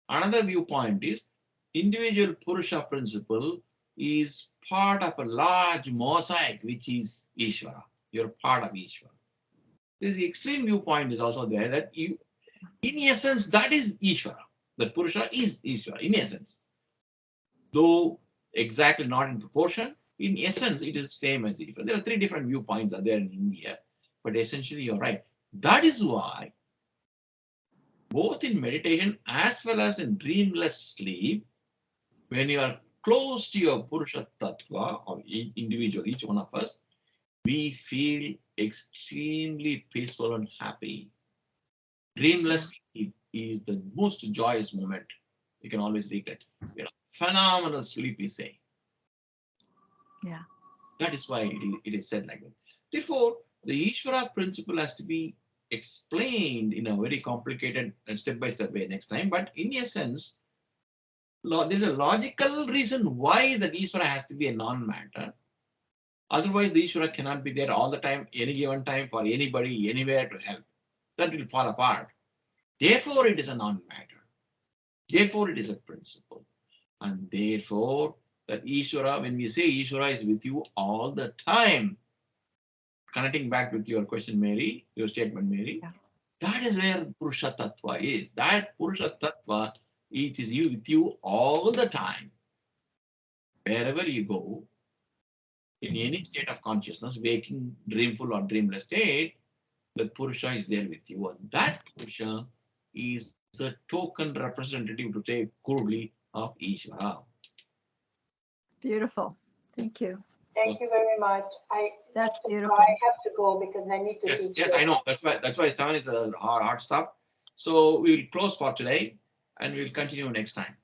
Another viewpoint is individual Purusha principle is part of a large mosaic, which is Ishvara. You're part of Ishvara. There's the extreme viewpoint is also there that you, in essence, that is Ishvara. That Purusha is Ishvara, in essence. Though exactly not in proportion, in essence, it is the same as Ishvara. There are three different viewpoints are there in India, but essentially you're right. That is why both in meditation as well as in dreamless sleep, when you are close to your Purusha Tattva or individual, each one of us, we feel extremely peaceful and happy. Dreamless sleep is the most joyous moment. You can always recollect. Phenomenal sleep, we say.
Yeah.
That is why it is said like that. Therefore, the Ishvara principle has to be explained in a very complicated and step-by-step way next time. But in essence, there's a logical reason why the Ishvara has to be a non-matter. Otherwise, the Ishvara cannot be there all the time, any given time, for anybody, anywhere to help. That will fall apart. Therefore, it is a non-matter. Therefore, it is a principle. And therefore, that Ishvara, when we say Ishvara is with you all the time, connecting back with your question, Mary, your statement, Mary,
Yeah.
that is where Purusha Tattva is. That Purusha Tattva, it is you with you all the time. Wherever you go, in any state of consciousness, waking, dreamful, or dreamless state, the Purusha is there with you. And that Purusha is a token representative, to say crudely, of Ishvara.
Beautiful. Thank you.
Thank you very much.
That's beautiful.
I have to go because I need to
Yes,
teach.
yes, I know. That's why 7 is a hard stop. So we will close for today and we'll continue next time.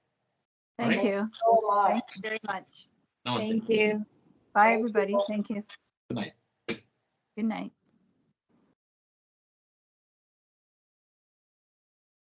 Thank
Alright?
you.
so much.
Thank you very much.
Namaste.
Thank you.
Bye,
Thank you.
everybody. Thank you.
Good night.
Good night.